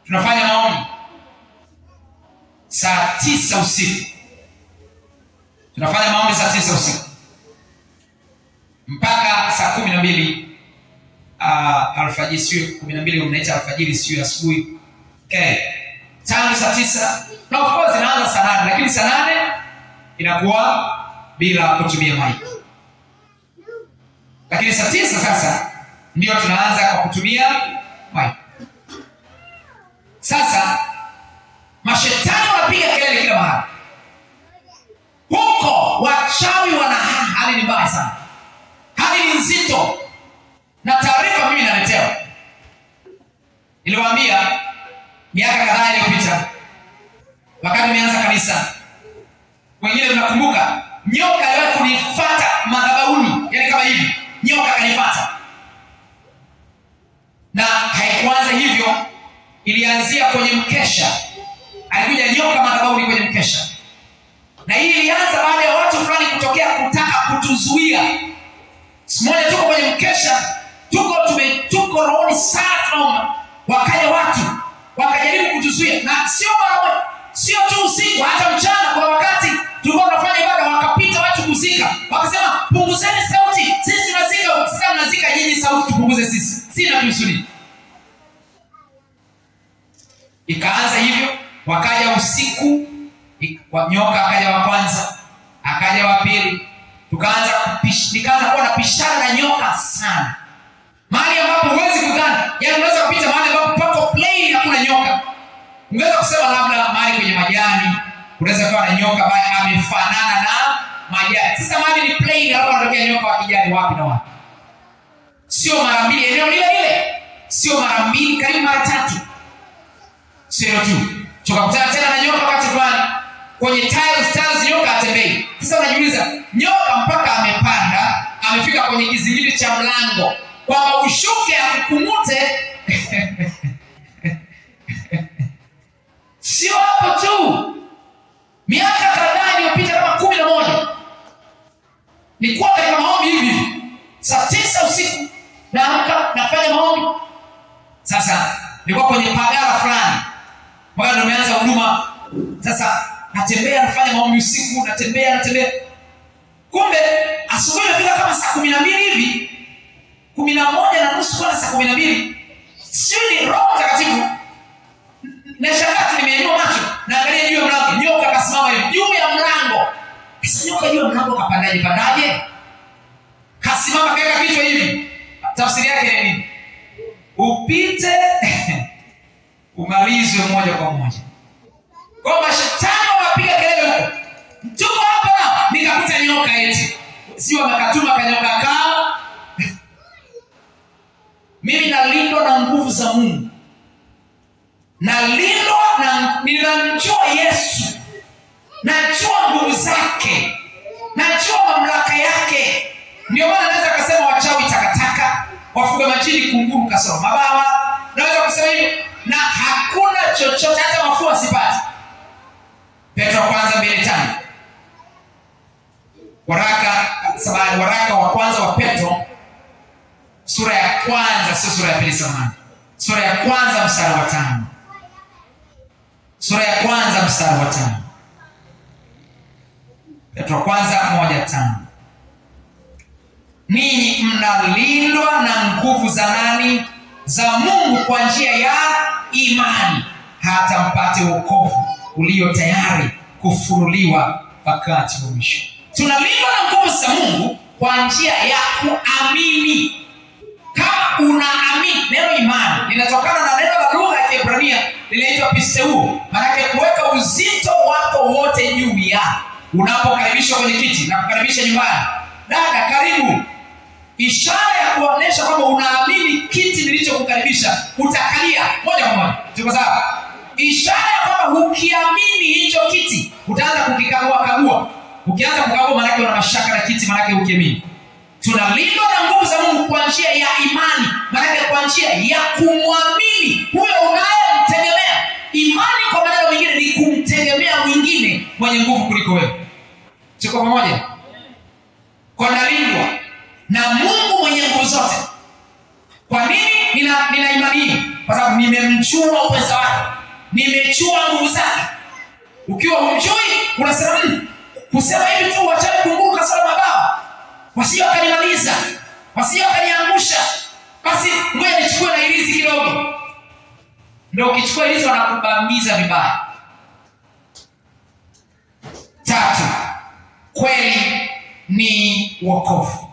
tunafanya maombi saa 9 usiku. Tunafanya maombi saa 9 usiku mpaka saa 12 alfajiri, sio 12 mnaita alfajiri, sio asubuhi. Okay. Tangu saa 9 na of course inaanza saa 8, lakini saa 8 inakuwa bila kutumia mic. Lakini saa 9 sasa ndio tunaanza kwa kutumia mic. Sasa mashetani wanapiga kelele kila mahali. Huko wachawi wana hali ni mbaya sana. Hali ni nzito. Na taarifa mimi naletewa. Niliwaambia miaka kadhaa iliyopita wakati nimeanza kanisa, wengine mnakumbuka, nyoka aliwahi kunifuata madhabahuni, yani kama hivi, nyoka kanifuata. Na haikuanza hivyo, ilianzia kwenye mkesha. Alikuja nyoka madhabahuni kwenye mkesha. Na hii ilianza baada ya watu fulani kutokea kutaka kutuzuia. Simoja tuko kwenye mkesha, tuko rohoni sana tunaomba. Wakaja watu, wakajaribu kutuzuia. Na sio mara moja, sio tu usiku, hata mchana kwa wakati tulikuwa tunafanya ibada, wakapita watu kuzika. Wakasema punguzeni sauti, sisi tunazika, sasa mnazika nyinyi, sauti tupunguze sisi. Sina tusudi. Ikaanza hivyo, wakaja usiku, nyoka akaja wa kwanza, akaja wa pili. Nikaanza kuwa napishana na nyoka sana. Mahali ambapo huwezi kudhani, yani unaweza kupita mahali ambapo pako plain hakuna nyoka. Ungeweza kusema labda mahali kwenye majani unaweza kuwa na nyoka ambaye amefanana na majani. Sasa mahali ni plain, hapo anatokea nyoka wa kijani wapi na wapi? Sio mara mbili eneo lile lile, sio mara mbili, karibu mara 3. Sio tu tukakutana tena na nyoka wakati fulani kwenye tiles nyoka atembei. Sasa unajiuliza, nyoka mpaka amepanda, amefika kwenye kizingiti cha mlango, kwamba ushuke akukungute. Sio hapo tu. Miaka kadhaa iliyopita kama 11, nilikuwa katika maombi hivi. Saa 9 usiku naamka nafanya maombi. Sasa nilikuwa kwenye pagara fulani. Mpaka ndo nimeanza huduma. Sasa natembea nafanya maombi usiku, natembea. Kumbe asubuhi nafika kama saa 12 hivi. 11:30 kwa saa 12. Sio ni Roho Mtakatifu. Nashangaa nimeinua macho, naangalia juu ya mlango, nyoka kasimama hivi juu ya mlango. Sasa nyoka juu ya mlango kapandaje? Kasimama kaeka kichwa hivi. Tafsiri yake ni nini? Upite umalizwe moja kwa moja. Kwa mashetani wanapiga kelele huko. Tuko hapa na nikapita nyoka eti. Sio makatuma kanyoka kaa. Mimi nalindwa na nguvu za Mungu. Nalindwa na ninamjua Yesu. Najua nguvu zake. Najua mamlaka yake. Ndio maana naweza kusema wachawi takataka, wafuga majini kunguru kasoro mabawa. Naweza kusema hivyo na hakuna chochote, hata mafua sipati. Petro kwanza 2:5. Waraka wa kwanza wa Petro sura ya kwanza, sio sura ya pili samani. Sura ya kwanza mstari wa 5. Sura ya kwanza mstari wa 5. Petro kwanza 1:5. Ninyi mnalindwa na nguvu za nani? Za Mungu kwa njia ya imani, hata mpate wokovu ulio tayari kufunuliwa wakati wa mwisho. Tunalindwa na nguvu za Mungu kwa njia ya kuamini. Kama unaamini, neno imani linatokana na neno la lugha ya Kiebrania linaitwa pisteuo, maana yake kuweka uzito wako wote juu ya. Unapokaribishwa kwenye kiti na kukaribisha nyumbani, dada karibu, ishara ya kuonesha kwamba unaamini kiti nilichokukaribisha, utakalia moja kwa moja. Tuko sawa? Ishara kwamba ukiamini hicho kiti utaanza kukikagua. Ukianza kukagua maana yake una mashaka na kiti, maana yake ukiamini. Tunalindwa na nguvu za Mungu kwa njia ya imani, maana yake kwa njia ya kumwamini huyo unayemtegemea. Imani kwa maneno mengine ni kumtegemea mwingine. mwingine mwenye nguvu kuliko wewe. Tuko pamoja? Kwa nalindwa na Mungu mwenye nguvu zote. Kwa nini nina imani hii? Kwa sababu nimemjua uwezo wake, nimechua nguvu zake. Ukiwa humjui unasema kusema hivi tu wacha kukumbuka sana mabawa, wasije wakanimaliza, wasije wakaniangusha, basi ngoja nichukue na ilizi kidogo. Ndio ukichukua ilizi wanakubamiza vibaya. 3, kweli ni wokovu.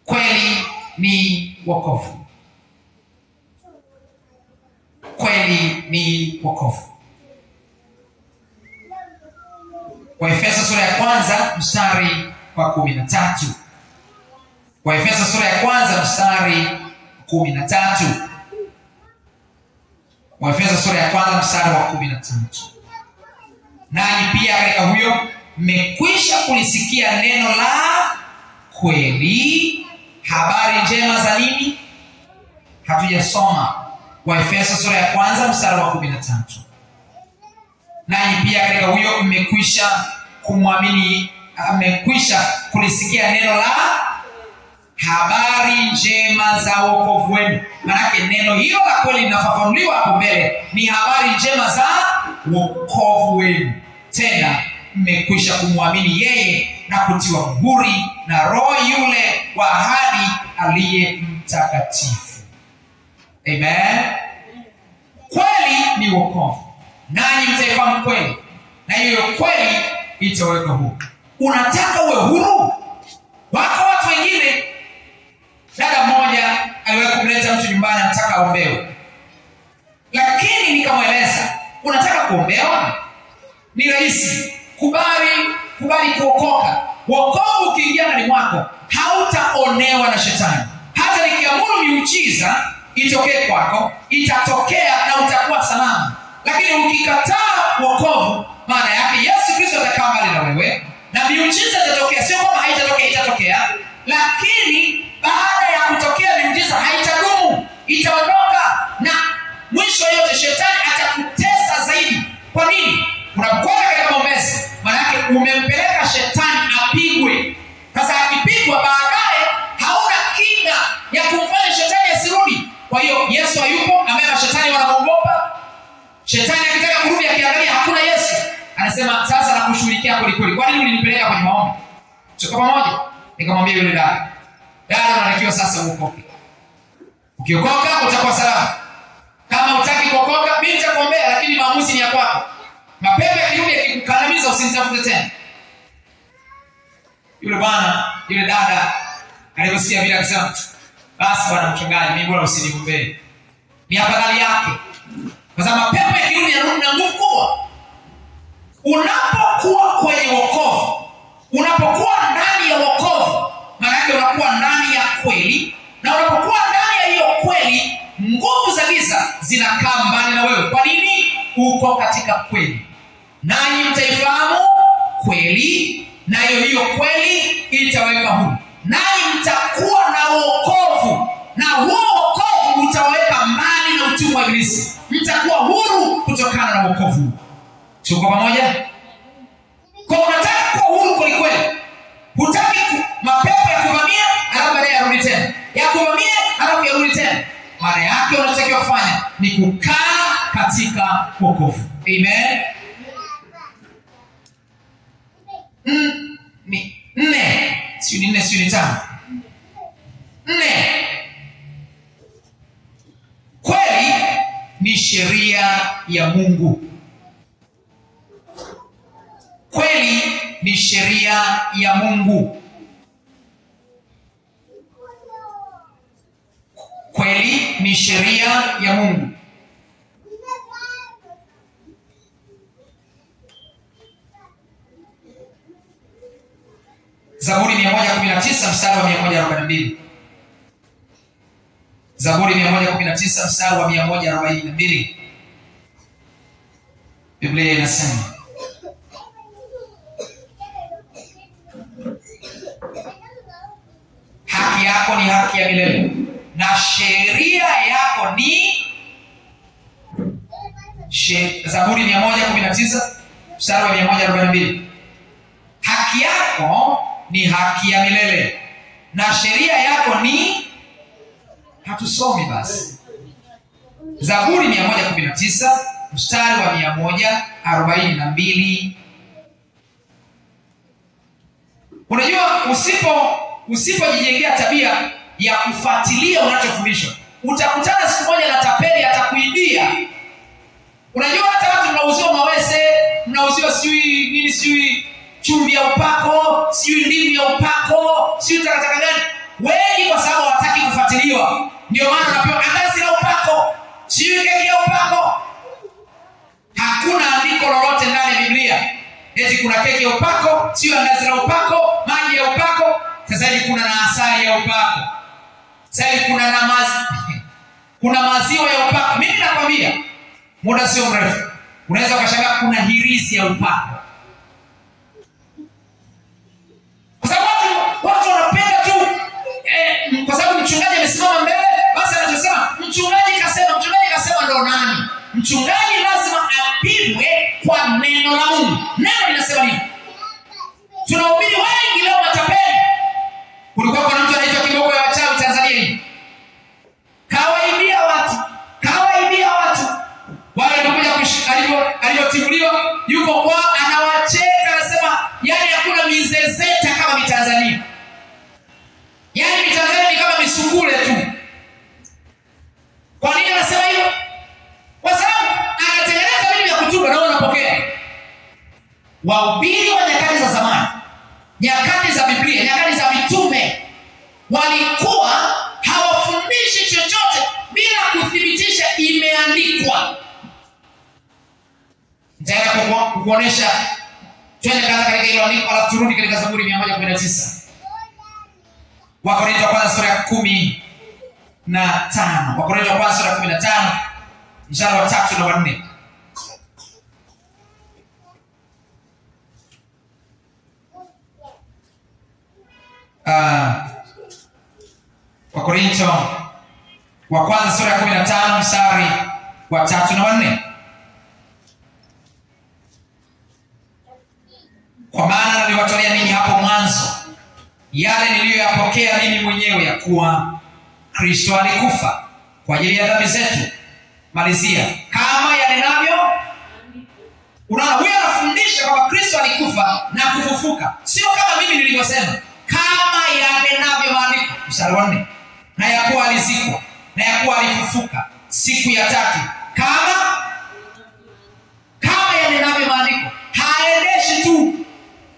Kweli ni wokovu. Kweli ni wokovu. Waefeso sura ya 1 mstari wa 13. Waefeso sura ya 1 mstari 13. Waefeso sura ya 1 mstari wa 13. Nanyi pia katika huyo mmekwisha kulisikia neno la kweli, habari njema za nini? Hatujasoma. Waefeso sura ya 1 mstari wa 13. Nanyi pia katika huyo mmekwisha kumwamini, mmekwisha kulisikia neno la habari njema za wokovu wenu. Maana neno hilo la kweli linafafanuliwa hapo mbele, ni habari njema za wokovu wenu. Tena mmekwisha kumwamini yeye na kutiwa muhuri na Roho yule wa ahadi aliye mtakatifu. Amen. Kweli ni wokovu. Nanyi mtaifahamu kweli, na hiyo kweli itaweka huru. Unataka uwe huru? Wako watu wengine, dada mmoja aliwahi kumleta mtu nyumbani anataka aombewe. Lakini nikamweleza, unataka kuombewa? Ni rahisi. Kubali kuokoka. Wokovu ukiingia ndani mwako, hautaonewa na shetani. Hata nikiamuru miujiza itokee kwako, itatokea na utakuwa salama. Lakini ukikataa wokovu, maana yake Yesu Kristo atakaa mbali na wewe, na miujiza itatokea. Sio kama haitatokea, itatokea. Lakini baada ya kutokea miujiza haitadumu, itaondoka, na mwisho yote shetani atakutesa zaidi. Kwa nini? Unapokwenda katika maombezi, maana yake umempeleka shetani apigwe. Sasa akipigwa, baadaye hauna kinga ya kumfanya shetani asirudi. Kwa hiyo Yesu hayupo, ambaye shetani wanaogopa. Shetani akitaka kurudi, akiangalia hakuna Yesu, anasema sasa nakushughulikia kweli kweli. Kwa nini ulinipeleka kwenye maombi? Tuko pamoja? Nikamwambia yule dada, unatakiwa sasa uokoke. Ukiokoka utakuwa salama. Kama hutaki kuokoka, mimi nitakuombea, lakini maamuzi ni ya kwako. Mapepo yakirudi yakikukandamiza, usinitafute tena. Yule dada aliposikia vile akasema, basi bwana mchungaji, mimi bora usiniombee. Ni afadhali yake. Kwa sababu mapepo yakirudi yanarudi na nguvu kubwa. Unapokuwa kwenye wokovu, unapokuwa ndani ya wokovu, maana yake unakuwa ndani ya kweli, na unapokuwa ndani ya hiyo kweli, nguvu za giza zinakaa mbali na wewe. Kwa nini? Uko katika kweli. Nanyi mtaifahamu kweli, na hiyo kweli itaweka huru. Nanyi mtakuwa na wokovu, na huo wokovu utaweka mbali na utumwa wa ibilisi. Mtakuwa huru kutokana na wokovu. Tuko pamoja? Kwa unataka kuwa huru kweli kweli. Hutaki mapepo ya kuvamia alafu baadaye yarudi tena, ya kuvamia alafu yarudi tena. Maana yake unachotakiwa kufanya ni kukaa katika wokovu. Amen. 4 kweli ni sheria ya Mungu. Kweli ni sheria ya Mungu. Kweli ni sheria ya Mungu. Zaburi 119 mstari wa 142. Zaburi 119 mstari wa 142. Biblia inasema, haki yako ni haki ya milele, na sheria yako ni Zaburi 119 mstari wa 142. Haki yako ni haki ya milele na sheria yako ni, hatusomi basi. Zaburi 119 mstari wa 142. Unajua usipojijengea tabia ya kufuatilia unachofundishwa, utakutana siku moja na tapeli atakuibia. Unajua hata watu mnauziwa mawese, mnauziwa sijui nini, sijui chumvi ya upako, sijui ndimu ya upako, sijui takataka gani. Wengi kwa sababu hawataki kufuatiliwa, ndio maana unapewa andazi la upako, sijui keki ya upako. Hakuna andiko lolote ndani ya Biblia eti kuna keki ya upako, sio andazi la upako, maji ya upako. Sasa hivi kuna na asali ya upako. Sasa hivi kuna na kuna maziwa ya upako. Mimi nakwambia muda sio mrefu unaweza ukashangaa kuna hirizi ya upako. Kwa sababu watu wanapenda tu kwa sababu mchungaji amesimama mbele, basi anachosema mchungaji kasema ndo nani? Mchungaji lazima apimwe kwa neno la Mungu. Neno linasema nini? Tunahubiri wengi leo matapeli. Kulikuwa kuna mtu anaitwa kiboko ya wachawi Tanzania hii. Kawaibia watu. Wale wanakuja aliyotimuliwa yuko kwa anawacheka, anasema yani hakuna mizezeta kama Mitanzania. Yani Mitanzania ni kama misungule tu. Kwa nini anasema hivyo? Kwa sababu anatengeneza vitu vya kutuba na unapokea. Wahubiri wa nyakati za zamani, nyakati za Biblia, nyakati za mitume, walikuwa hawafundishi chochote bila kuthibitisha imeandikwa. Nitaenda kukuonesha, twende katika hilo andiko alafu turudi katika Zaburi 119. Wakorintho wa kwanza sura ya 15. Wakorintho wa kwanza sura ya 15 mstari wa 3 na 4. Wakorintho wa kwanza sura ya 15 mstari wa 3 na 4. Kwa maana niliwatolea ninyi hapo mwanzo yale niliyoyapokea mimi mwenyewe, ya kuwa Kristo alikufa kwa ajili ya dhambi zetu. Malizia, kama yanenavyo. Unaona, huyu anafundisha kwamba Kristo alikufa na kufufuka, sio kama mimi nilivyosema, kama yanenavyo maandiko. Mstari wa 4, na ya kuwa alizikwa na ya kuwa alifufuka siku ya tatu, kama yanenavyo maandiko. Haendeshi tu,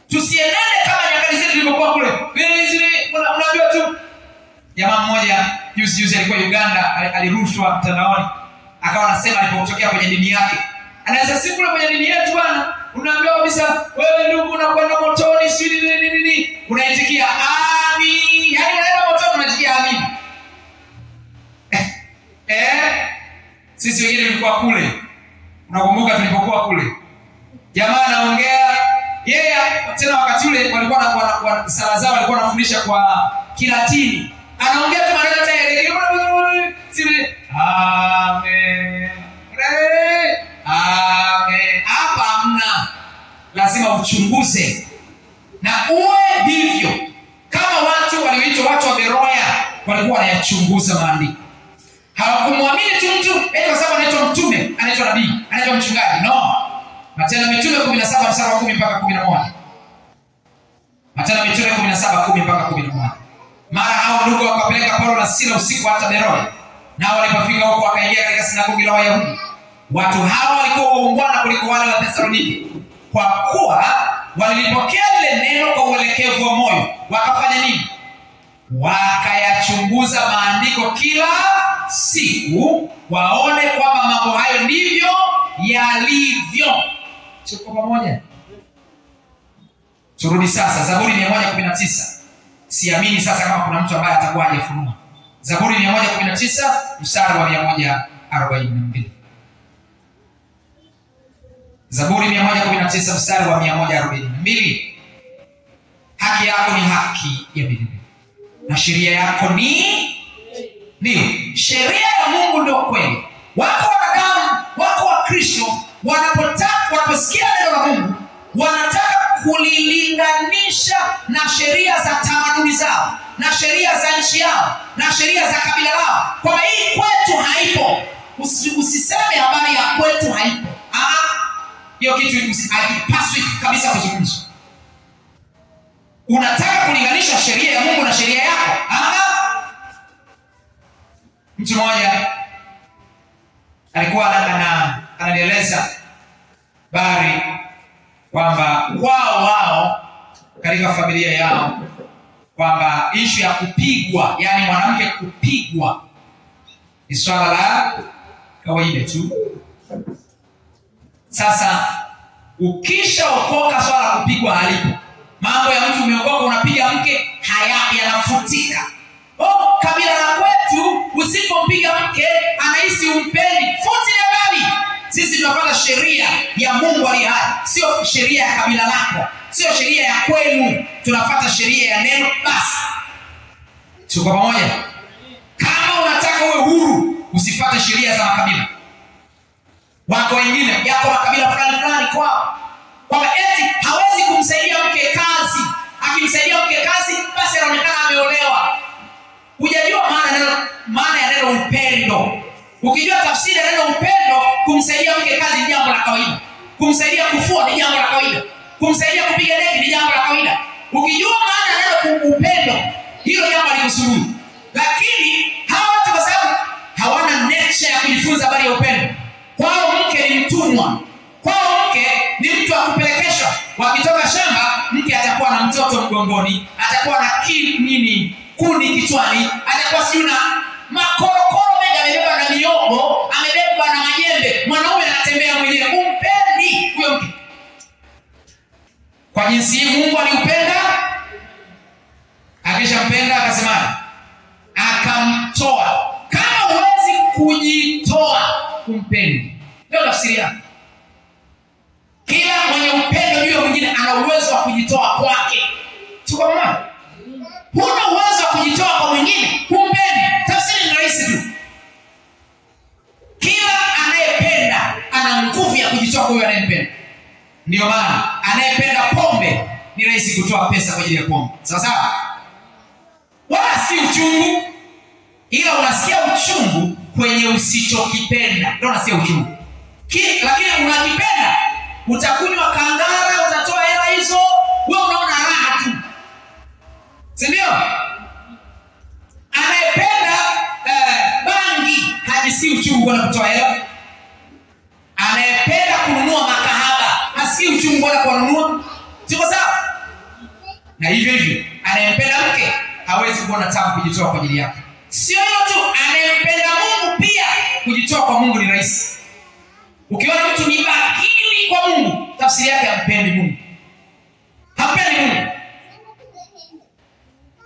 tusienende kama nyakati zetu zilivyokuwa kule. Unajua tu jamaa mmoja juzi alikuwa Uganda, alirushwa mtandaoni, akawa anasema alipotokea kwenye dini yake, anaweza siku kule kwenye dini yetu bwana, unaambiwa kabisa wewe ndugu unakwenda motoni, si nini, unaitikia amin. Yaani unaenda motoni unaitikia amin. Sisi wengine tulikuwa kule, unakumbuka tulipokuwa kule, jamaa anaongea yeye tena wakati ule walikuwa sala zao walikuwa wanafundisha kwa Kilatini, anaongea tu maneno tayari amen amen. Hapa hamna, lazima uchunguze na uwe hivyo. Kama watu walioitwa watu wa Beroya walikuwa wanayachunguza maandiko, hawakumwamini tu mtu kwa sababu anaitwa mtume, anaitwa nabii, anaitwa mchungaji. No. Matendo ya Mitume 17 mstari wa 10 mpaka 11. Matendo ya Mitume 17 10 mpaka 11. Mara hao ndugu wakapeleka Paulo na Sila usiku hata Beroya, nao walipofika huko wakaingia katika sinagogi la Wayahudi. Watu hao walikuwa waungwana kuliko wale wa Thesalonike, kwa kuwa walipokea lile neno kwa uelekevu wa moyo. Wakafanya nini? Wakayachunguza maandiko kila siku, waone kwamba mambo hayo ndivyo yalivyo. Tuko pamoja? Turudi sasa Zaburi 119. Siamini sasa kama kuna mtu ambaye atakuwa hajafunua. Zaburi 119 mstari wa 142. Zaburi 119 mstari wa 142. Haki yako ni haki ya milele na sheria yako ni ndio. Sheria ya Mungu ndio kweli. Wako wanadamu, wako wa Kristo wanaposikia neno la Mungu wanataka kulilinganisha na sheria za tamaduni zao, na sheria za nchi yao, na sheria za kabila lao. Kwa hii kwetu haipo. Usiseme habari ya kwetu haipo. Hiyo kitu haipaswi kabisa kuzungumzwa. Unataka kulinganisha sheria ya Mungu na sheria yako? Mtu mmoja alikuwa ananieleza habari kwamba wao katika familia yao kwamba issue ya kupigwa, yani mwanamke kupigwa, ni swala la kawaida tu. Sasa ukishaokoka swala la kupigwa halipo. Mambo ya mtu umeokoka unapiga mke yanafutika. Kabila la kwetu usipompiga mke anahisi umpendi, futi mbali. Sisi tunapata sheria ya Mungu aliye hai, sio sheria ya kabila lako, sio sheria ya kwenu. Tunafuata sheria ya neno basi. Tuko pamoja? Kama unataka uwe huru, usifuate sheria za makabila. Wako wengine yako makabila fulani kwao kwamba eti hawezi kumsaidia mke kazi. Akimsaidia mke kazi basi anaonekana ameolewa. Hujajua maana ya neno upendo. Ukijua tafsiri ya neno upendo, kumsaidia mke kazi ni jambo la kawaida. Kumsaidia kufua ni jambo la kawaida. Kumsaidia kupiga deki ni jambo la kawaida. Ukijua maana ya neno upendo, hilo jambo halikusumbui. Lakini hawa watu kwa sababu hawana nature ya kujifunza habari ya upendo, kwao mke ni mtumwa. Kwao mke ni mtu akupelekeshwa. Wakitoka shamba, mke atakuwa na mtoto mgongoni, atakuwa na kuni kichwani, atakuwa sijui na makorokoro mengi, amebeba na miogo, amebeba na majembe. Mwanaume anatembea mwenyewe. Umpendi huyo mke. Kwa jinsi hii Mungu aliupenda, akishampenda akasema akamtoa. Kama huwezi kujitoa kumpendi, ndio tafsiri yake. Kila mwenye upendo juu ya mwingine ana uwezo wa kujitoa kwake. Tuko pamoja? Huna uwezo wa kujitoa kwa mwingine kumpendi. Tafsiri ni rahisi tu. Kila anayependa ana nguvu ya kujitoa kwa huyo anayempenda. Ndio maana anayependa pombe ni rahisi kutoa pesa kwa ajili ya pombe. Sawa sawa? Wala si uchungu, ila unasikia uchungu kwenye usichokipenda. Ndio unasikia uchungu. Lakini unakipenda, utakunywa kangara, utatoa hela hizo, wewe unaona raha tu. Si ndio? Anayependa bangi hajisikii uchungu wala kutoa hela. Anayependa kununua makahaba hasikii uchungu wala kununua. Sio sawa? Na hivyo anayempenda mke hawezi kuona tabu kujitoa kwa ajili yake. Sio hilo tu, anayempenda Mungu pia kujitoa kwa Mungu ni rahisi. Ukiona mtu ni bakili kwa Mungu, tafsiri yake hampendi Mungu. Hampendi Mungu.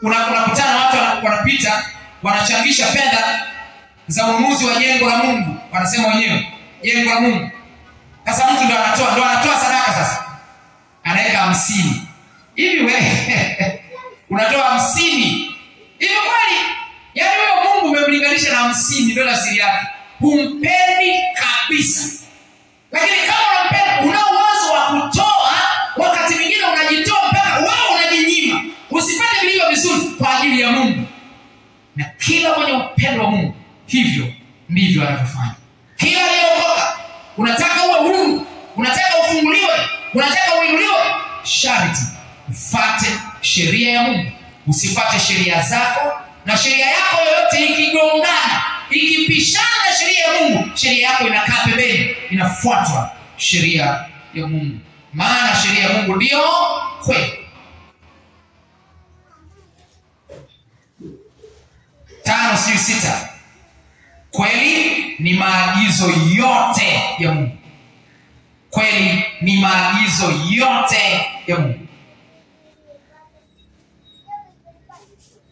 Unakutana watu wanapita, wanachangisha fedha za ununuzi wa jengo la Mungu. Wanasema wenyewe, jengo la Mungu. Sasa mtu ndo anatoa sadaka sasa. Anaweka 50. Hivi wewe unatoa 50. Hivi kweli? Yaani wewe Mungu umemlinganisha na 50 ndio tafsiri yake. Humpendi kabisa. Lakini kama unampenda, una uwezo wa kutoa, wakati mwingine unajitoa mpaka wao unajinyima. Usifanye vilivyo vizuri kwa ajili ya Mungu. Na kila mwenye upendo wa Mungu hivyo ndivyo anavyofanya. Kila aliyeokoka, unataka uwe huru, unataka ufunguliwe, unataka uinuliwe, sharti ufuate sheria ya Mungu. Usifuate sheria zako, na sheria yako yoyote ikigongana, ikipishana na sheria ya Mungu, sheria yako inakaa pembeni, inafuatwa sheria ya Mungu. Maana sheria ya Mungu ndio kweli. 5 si 6. Kweli ni maagizo yote ya Mungu. Kweli ni maagizo yote ya Mungu.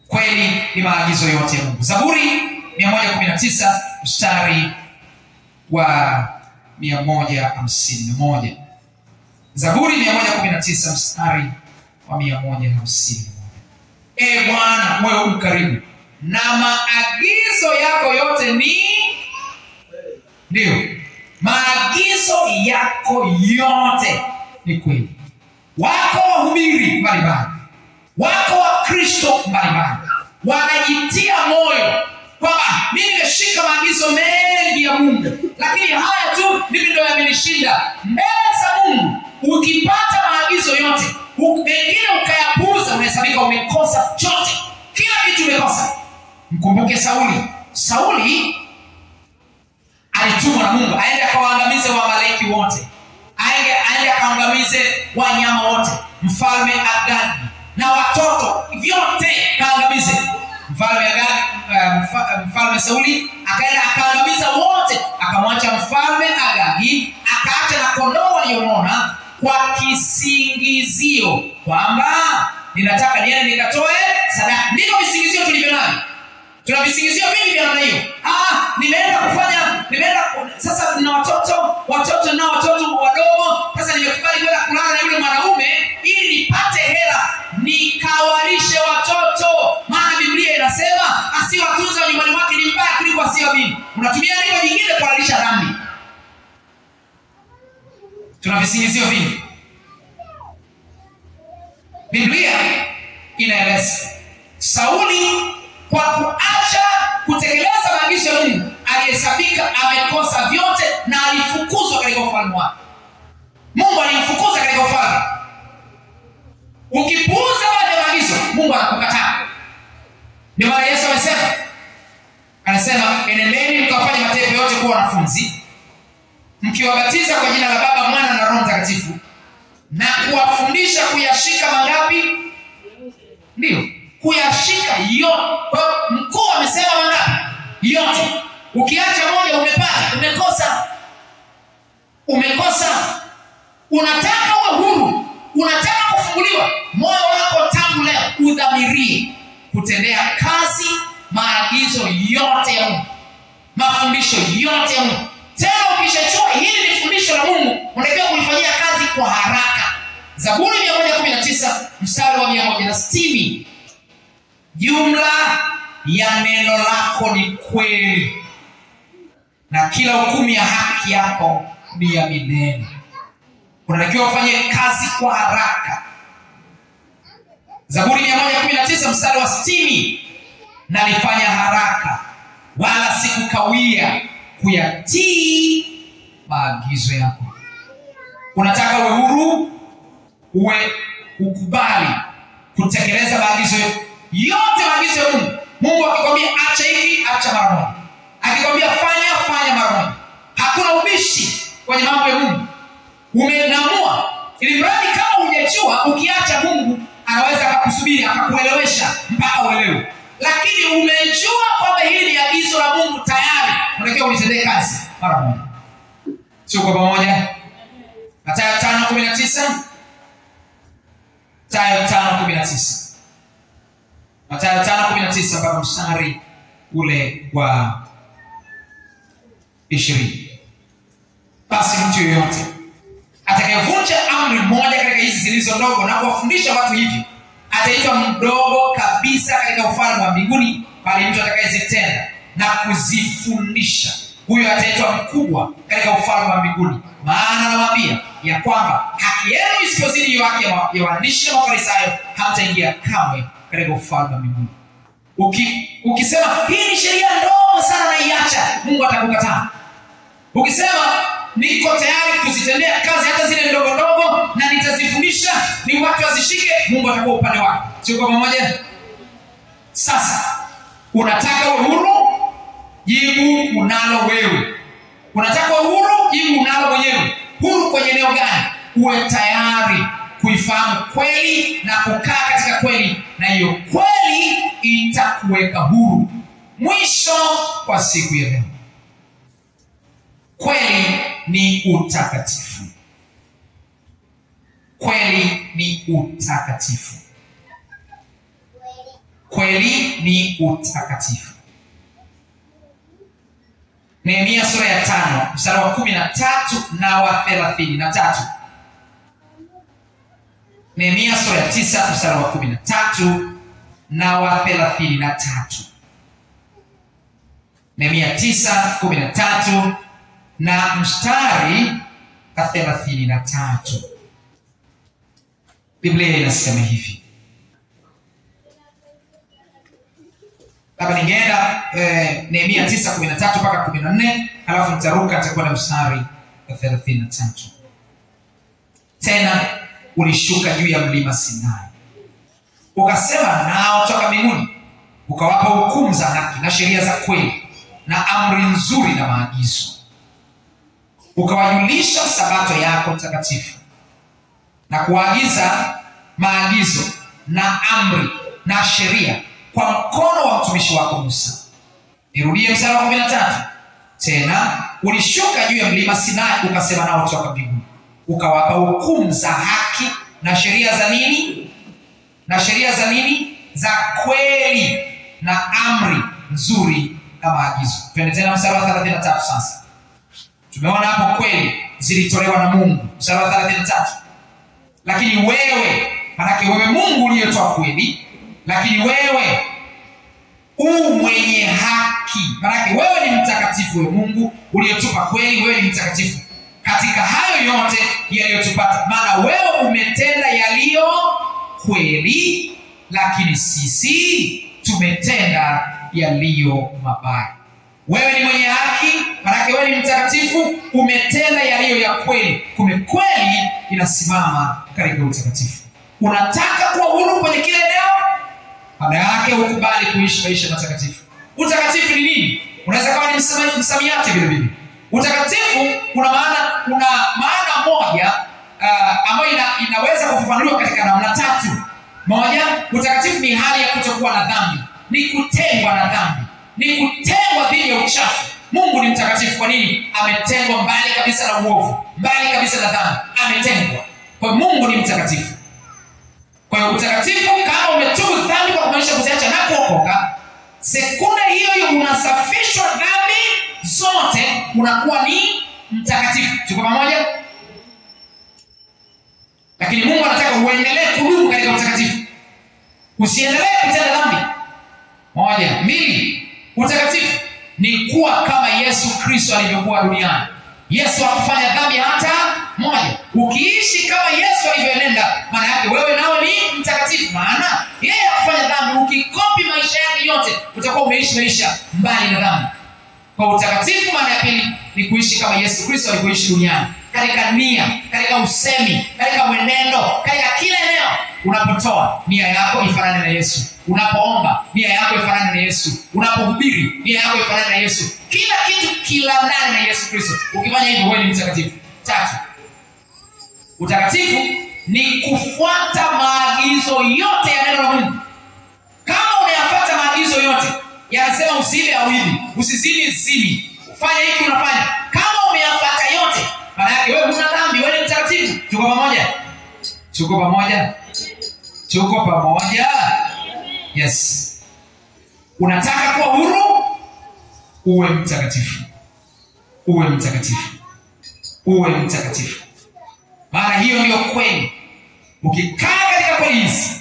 Kweli ni maagizo yote ya Mungu. Zaburi 119 mstari wa 151. Zaburi 119 mstari wa 151. Bwana, wewe ukarimu na maagizo yako yote ni ndio maagizo yako yote ni kweli. Wako wahubiri mbalimbali, wako Wakristo mbalimbali wanajitia moyo kwamba mimi nimeshika maagizo mengi ya Mungu, lakini haya tu mimi ndio yamenishinda. Mbele za Mungu ukipata maagizo yote, mengine ukayapuuza, unahesabika umekosa chote. Kila kitu umekosa. Mkumbuke Sauli alitumwa na Mungu aende akawaangamize Waamaleki wote, aende akaangamize wanyama wote, mfalme Agagi na watoto vyote kaangamize. Mfalme Sauli akaenda akaangamiza wote, akamwacha mfalme Agagi, akaacha na kondoo waliomona, kwa kisingizio kwamba ninataka niende nikatoe sadaka. Ndivyo visingizio tulivyo navyo. Tuna visingizio vingi vya namna hiyo. Sasa nina watoto na watoto wadogo, sasa nimekubali kwenda kulala na yule mwanaume ili nipate hela nikawalishe watoto. Maana Biblia inasema asiwatunza nyumbani mwake ni mbaya kuliko asiyeamini. Unatumia neno lingine kuwalisha dhambi. Tuna visingizio vingi. Biblia inaeleza Sauli kwa kuacha kutekeleza maagizo ya Mungu alihesabika amekosa vyote na alifukuzwa katika ufalme wake. Mungu alimfukuza katika ufalme. Ukipuuza baadhi ya maagizo, Mungu anakukataa. Ndio maana Yesu anasema enendeni mkawafanye mataifa yote kuwa wanafunzi, mkiwabatiza kwa jina la Baba, Mwana na Roho Mtakatifu, na kuwafundisha kuyashika mangapi? Ndio, kuyashika yote. Kwa mkuu amesema mangapi? Yote. Ukiacha moja umekosa. Unataka uwe huru, unataka kufunguliwa, moyo wako tangu leo udhamirie kutendea kazi maagizo yote ya Mungu, mafundisho yote ya Mungu. Tena ukishachua hili ni fundisho la Mungu, unatakiwa kulifanyia kazi kwa haraka. Zaburi 119 mstari wa 160. Jumla ya neno lako ni kweli, na kila hukumu ya haki yako ni ya milele. Unatakiwa ufanye kazi kwa haraka. Zaburi 119 mstari wa 60. Nalifanya haraka wala sikukawia kuyatii maagizo yako. Unataka uwe huru, ukubali kutekeleza maagizo yote, maagizo ya Mungu. Mungu akikwambia acha hiki, acha mara moja. Akikwambia fanya mara moja. Hakuna ubishi kwenye mambo ya Mungu. Umeamua, ili mradi kama hujachua, ukiacha Mungu anaweza akakusubiri akakuelewesha mpaka uelewe. Lakini umejua kwamba hili ni agizo la Mungu tayari, unatakiwa ulitendee kazi mara moja. Sio kwa pamoja? Mathayo 5:19. Mathayo 5:19 mpaka mstari ule wa 20. Basi mtu yeyote atakayevunja amri moja katika hizi zilizo ndogo na kuwafundisha watu hivyo, ataitwa mdogo kabisa katika ufalme wa mbinguni, bali mtu atakayezitenda na kuzifundisha, huyo ataitwa mkubwa katika ufalme wa mbinguni. Maana nawaambia ya kwamba haki yenu isipozidi hiyo haki ya waandishi na Mafarisayo, hamtaingia kamwe katika ufalme wa mbinguni. Ukisema hii ni sheria ndogo sana na iacha, Mungu atakukataa. Ukisema niko tayari kuzitendea kazi hata zile ndogo ndogo na nitazifundisha ni watu wazishike, Mungu atakuwa upande wako. Sio kwa pamoja? Sasa unataka uhuru, jibu unalo wewe. Unataka uhuru, jibu unalo mwenyewe. Huru kwenye eneo gani? Uwe tayari kuifahamu kweli na kukaa katika kweli, na hiyo kweli itakuweka huru. Mwisho kwa siku ya leo, kweli ni utakatifu. Kweli ni utakatifu. Kweli ni utakatifu. Nehemia sura ya 5 mstari wa 13 na wa 33. Nehemia sura ya 9 mstari wa 13 na wa 33. Nehemia 9:13 na mstari 33. Biblia inasema hivi. Labda ningeenda Nehemia 9:13 mpaka 14, halafu nitaruka nitakwenda mstari 33. Tena ulishuka juu ya mlima Sinai, ukasema nao toka mbinguni, ukawapa hukumu za haki na sheria za kweli na amri nzuri na maagizo. Ukawajulisha sabato yako takatifu na kuagiza maagizo na amri na sheria kwa mkono wa mtumishi wako Musa. Nirudie mstari wa 13. Tena ulishuka juu ya mlima Sinai, ukasema nao toka mbinguni, ukawapa hukumu za haki na sheria za nini? Na sheria za nini? Za kweli na amri nzuri na maagizo. Twende tena mstari wa 33 sasa. Tumeona hapo kweli zilitolewa na Mungu. Mstari wa 33. Lakini wewe, manake wewe Mungu uliyetoa kweli, lakini wewe mwenye haki. Manake wewe ni mtakatifu, wewe Mungu uliyetupa kweli, wewe ni mtakatifu katika hayo yote yaliyotupata. Maana wewe umetenda yaliyo kweli, lakini sisi tumetenda yaliyo mabaya. Wewe ni mwenye haki, maana wewe ni mtakatifu, umetenda yaliyo ya kweli. Kumbe kweli inasimama katika utakatifu. Unataka kuwa huru kwenye kile eneo, maana yake ukubali kuishi maisha matakatifu. Utakatifu ni nini? Unaweza kama ni msamiati vile vile. Utakatifu una maana moja ambayo inaweza kufafanuliwa katika namna 3. Moja, utakatifu ni hali ya kutokuwa na dhambi, ni kutengwa na dhambi, ni kutengwa dhidi ya uchafu. Mungu ni mtakatifu. Kwa nini? Ametengwa mbali kabisa na uovu, mbali kabisa na dhambi, ametengwa. Kwa Mungu ni mtakatifu. Kwa hiyo utakatifu, kama umetubu dhambi kwa kumaanisha kuziacha na kuokoka, sekunde hiyo unasafishwa dhambi zote, unakuwa ni mtakatifu. Tuko pamoja? Lakini Mungu anataka uendelee kudumu katika utakatifu. Usiendelee kutenda dhambi. 1, 2, utakatifu ni kuwa kama Yesu Kristo alivyokuwa duniani. Yesu hakufanya dhambi hata moja. Ukiishi kama Yesu alivyoenenda, maana yake wewe nao ni mtakatifu. Maana yeye hakufanya dhambi. Ukikopi maisha yake yote, utakuwa umeishi maisha mbali na dhambi. Kwa utakatifu, maana ya pili ni kuishi kama Yesu Kristo alivyoishi duniani, katika nia, katika usemi, katika mwenendo, katika kila eneo. Unapotoa, nia yako ifanane na Yesu. Unapoomba, nia yako ifanane na Yesu. Unapohubiri, nia yako ifanane na Yesu. Kila kitu kilandane na Yesu Kristo. Ukifanya hivyo, wewe ni mtakatifu. 3, utakatifu ni kufuata maagizo yote ya neno la Mungu. Kama unayafuata maagizo yote, yanasema usiibe au hivi, usizini zini, fanya hiki unafanya. Kama umeyafuata yote, maana yake wewe huna dhambi, wewe ni mtakatifu. Tuko pamoja? Tuko pamoja? Tuko pamoja? Yes. Unataka kuwa huru? Uwe mtakatifu. Uwe mtakatifu. Uwe mtakatifu. Maana hiyo ndio kweli. Ukikaa katika kweli hizi,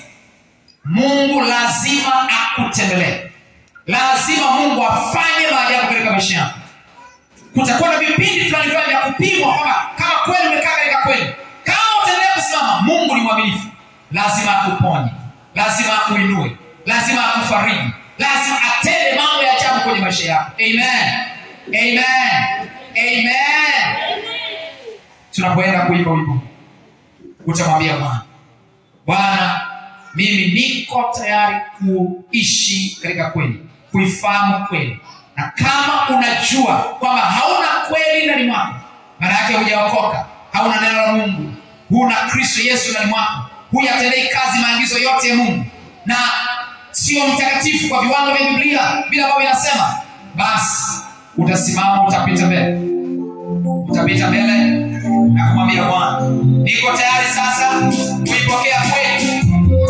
Mungu lazima akutembelee. Lazima Mungu afanye maajabu katika maisha yako. Kutakuwa na vipindi fulani vya kupimwa kama kweli umekaa katika kweli. Kama utaendelea kusimama, Mungu ni mwaminifu. Lazima akuponye, lazima akuinue, lazima akufariji, lazima atende mambo ya ajabu kwenye maisha yako. Amen. Amen. Amen. Tunapoenda kuimba wimbo, utamwambia Bwana, mimi niko tayari kuishi katika kweli, kuifahamu kweli. Na kama unajua kwamba hauna kweli ndani mwako, maana yake hujaokoka, hauna neno la Mungu, huna Kristo Yesu ndani mwako, huyatendei kazi maagizo yote ya Mungu, na sio mtakatifu kwa viwango vya Biblia vile ambavyo inasema, basi utasimama, utapita mbele. Utapita mbele na kumwambia Bwana, niko tayari sasa kuipokea kweli.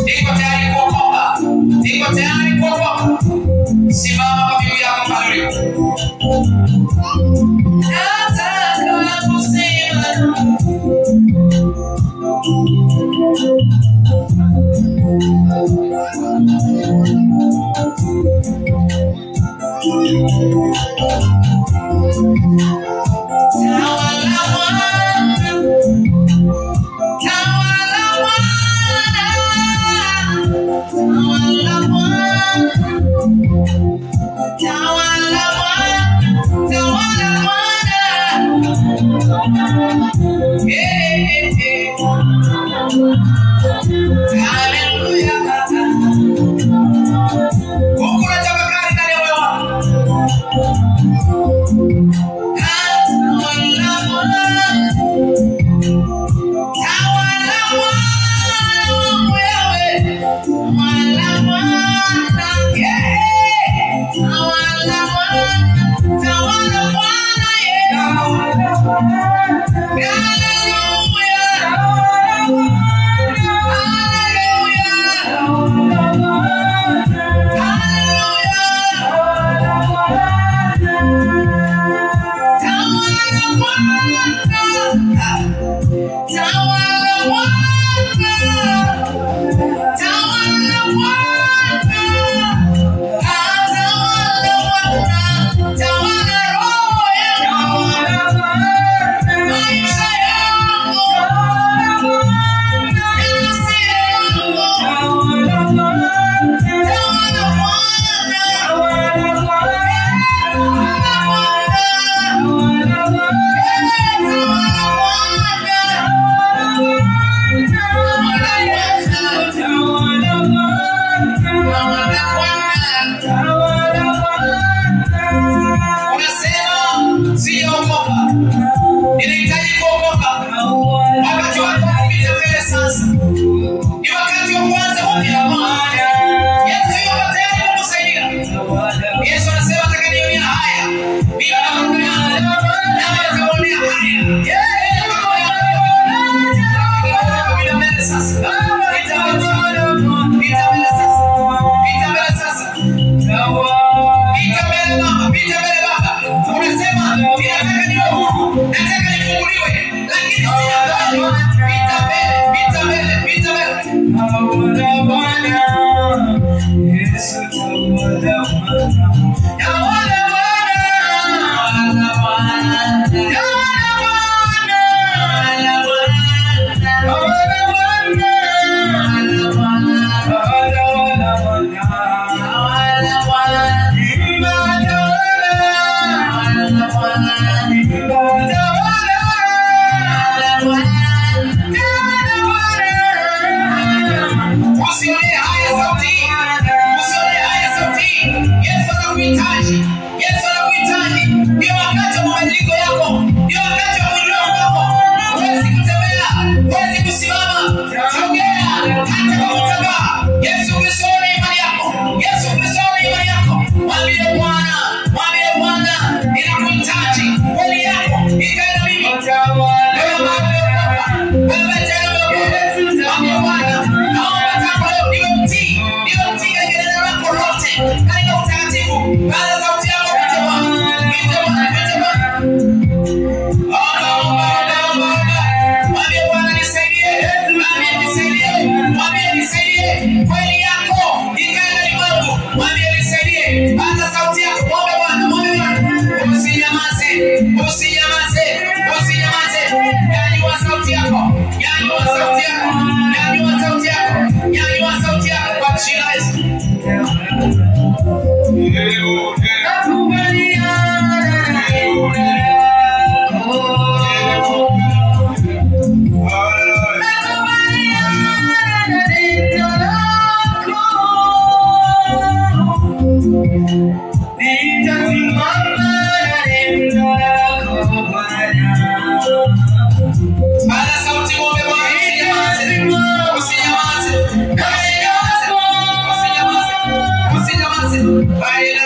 Niko tayari kuokoka. Niko tayari kuokoka. Simama kwa miguu yako pale. Nataka kusema Usinyamaze.